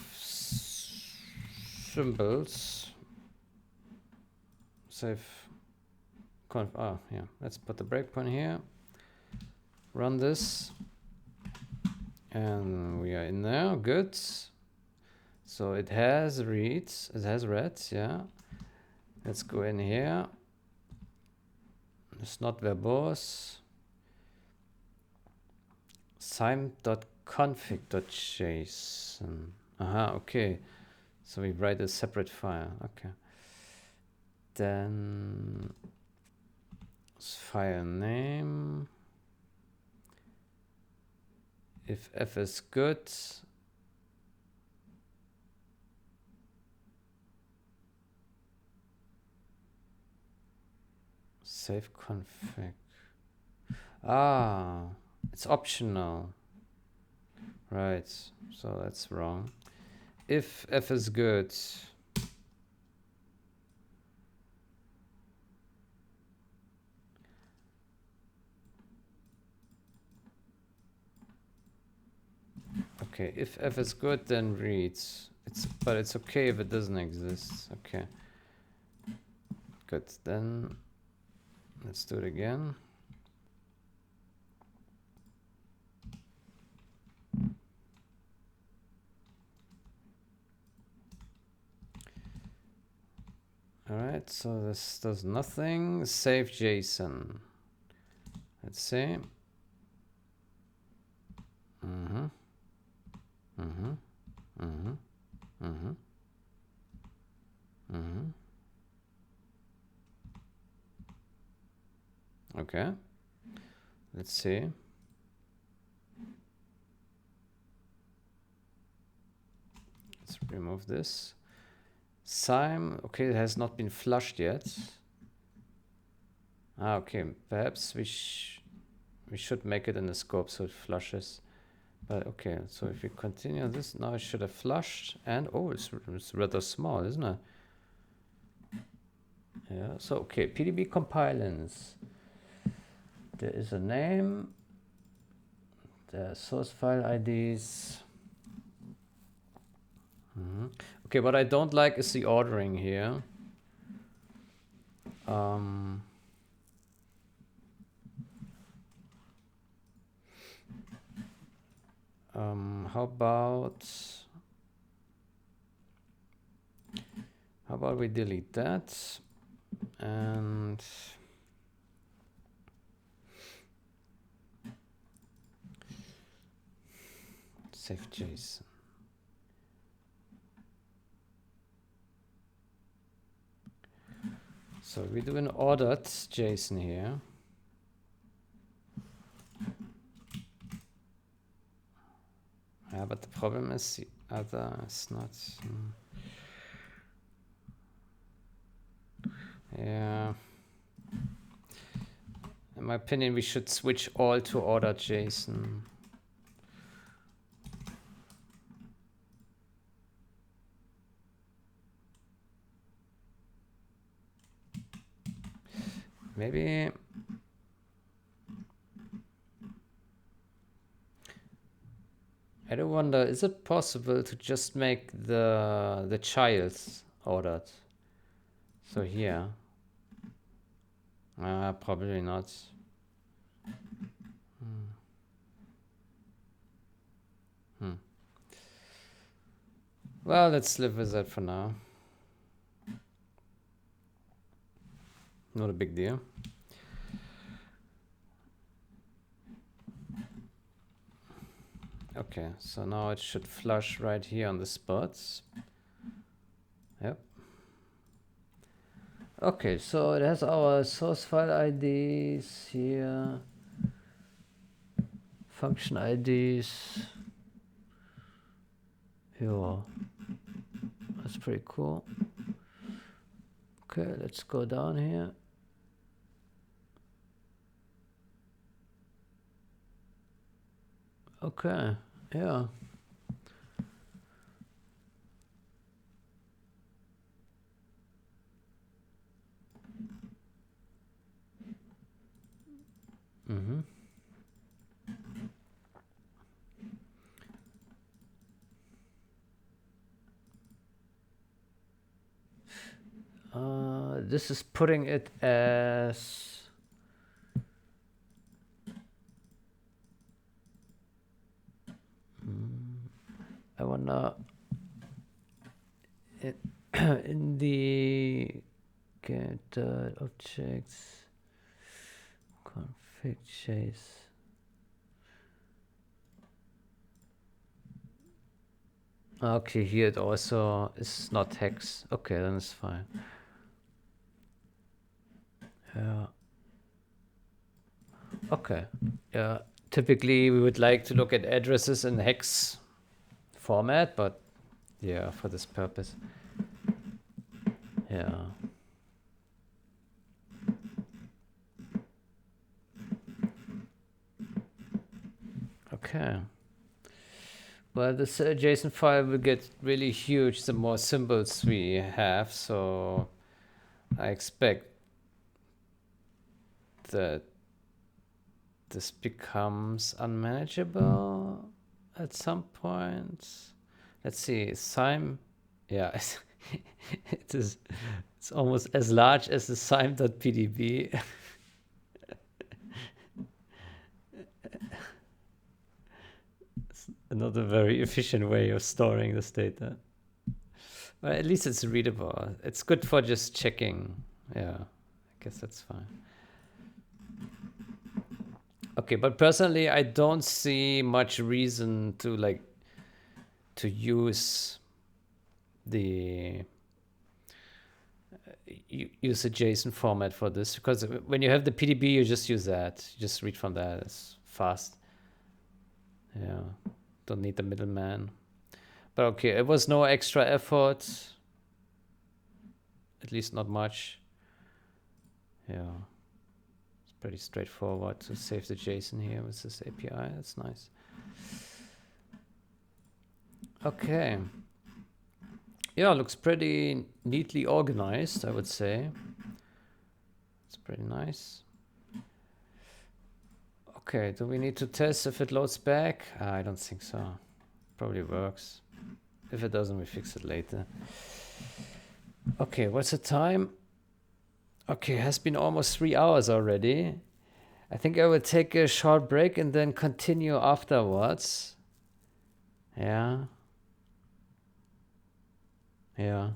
symbols. Save conf. Oh, yeah. Let's put the breakpoint here. Run this. And we are in there. Good. So it has reads. It has reads, yeah. Let's go in here. It's not verbose. Thyme.config.json. Aha, okay. So we write a separate file. Okay. Then file name. If f is good. Save config. Ah, it's optional. Right, so that's wrong. If f is good. Okay, if f is good, then reads. But it's okay if it doesn't exist. Okay. Good, then let's do it again. All right, so this does nothing. Save JSON. Let's see. Okay. Let's see. Let's remove this. Thyme, okay, it has not been flushed yet. Ah, okay, perhaps we should make it in the scope so it flushes. But okay, so if we continue this, now it should have flushed, and oh, it's rather small, isn't it? Yeah, so okay, PDB compilings. There is a name, there are source file IDs. Okay, what I don't like is the ordering here. How about we delete that and Save JSON. So we do an ordered JSON here. Yeah, but the problem is the other is not. Yeah. In my opinion, we should switch all to ordered JSON. Maybe. I do wonder, is it possible to just make the child's ordered? So here. Probably not. Well, let's live with that for now. Not a big deal. Okay, so now it should flush right here on the spots. Yep. Okay, so it has our source file IDs here, function IDs. Yeah, that's pretty cool. Okay, let's go down here. Okay, yeah. Mm-hmm. This is putting it as I wanna in the get objects config chase. Okay, here it also is not hex. Okay, then it's fine. Yeah. Okay. Yeah. Typically, we would like to look at addresses in hex format, but yeah, for this purpose. Yeah. Okay. Well, this JSON file will get really huge the more symbols we have, so I expect that this becomes unmanageable at some point. Let's see, Thyme, yeah, it is. It's almost as large as the Thyme.pdb. It's not a very efficient way of storing this data. Well, at least it's readable. It's good for just checking. Yeah, I guess that's fine. Okay, but personally, I don't see much reason to use the use a JSON format for this, because when you have the PDB, you just use that. You just read from that. It's fast. Yeah, don't need the middleman. But okay, it was no extra effort. At least not much. Yeah. Pretty straightforward to save the JSON here with this API. That's nice. Okay. Yeah, looks pretty neatly organized, I would say. It's pretty nice. Okay, do we need to test if it loads back? I don't think so. Probably works. If it doesn't, we fix it later. Okay, what's the time? Okay, it has been almost 3 hours already. I think I will take a short break and then continue afterwards. Yeah. Yeah.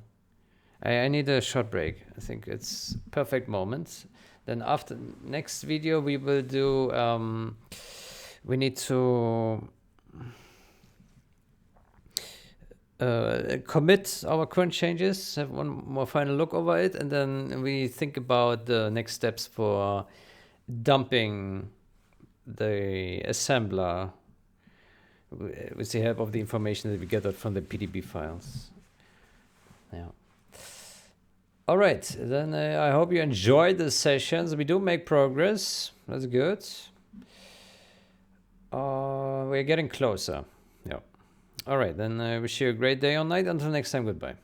I need a short break. I think it's perfect moment. Then after next video, we will do, we need to commit our current changes, have one more final look over it, and then we think about the next steps for dumping the assembler with the help of the information that we gathered from the PDB files. Yeah. All right, then I hope you enjoyed the sessions. We do make progress. That's good. We're getting closer. Yeah. All right, then I wish you a great day or night. Until next time, goodbye.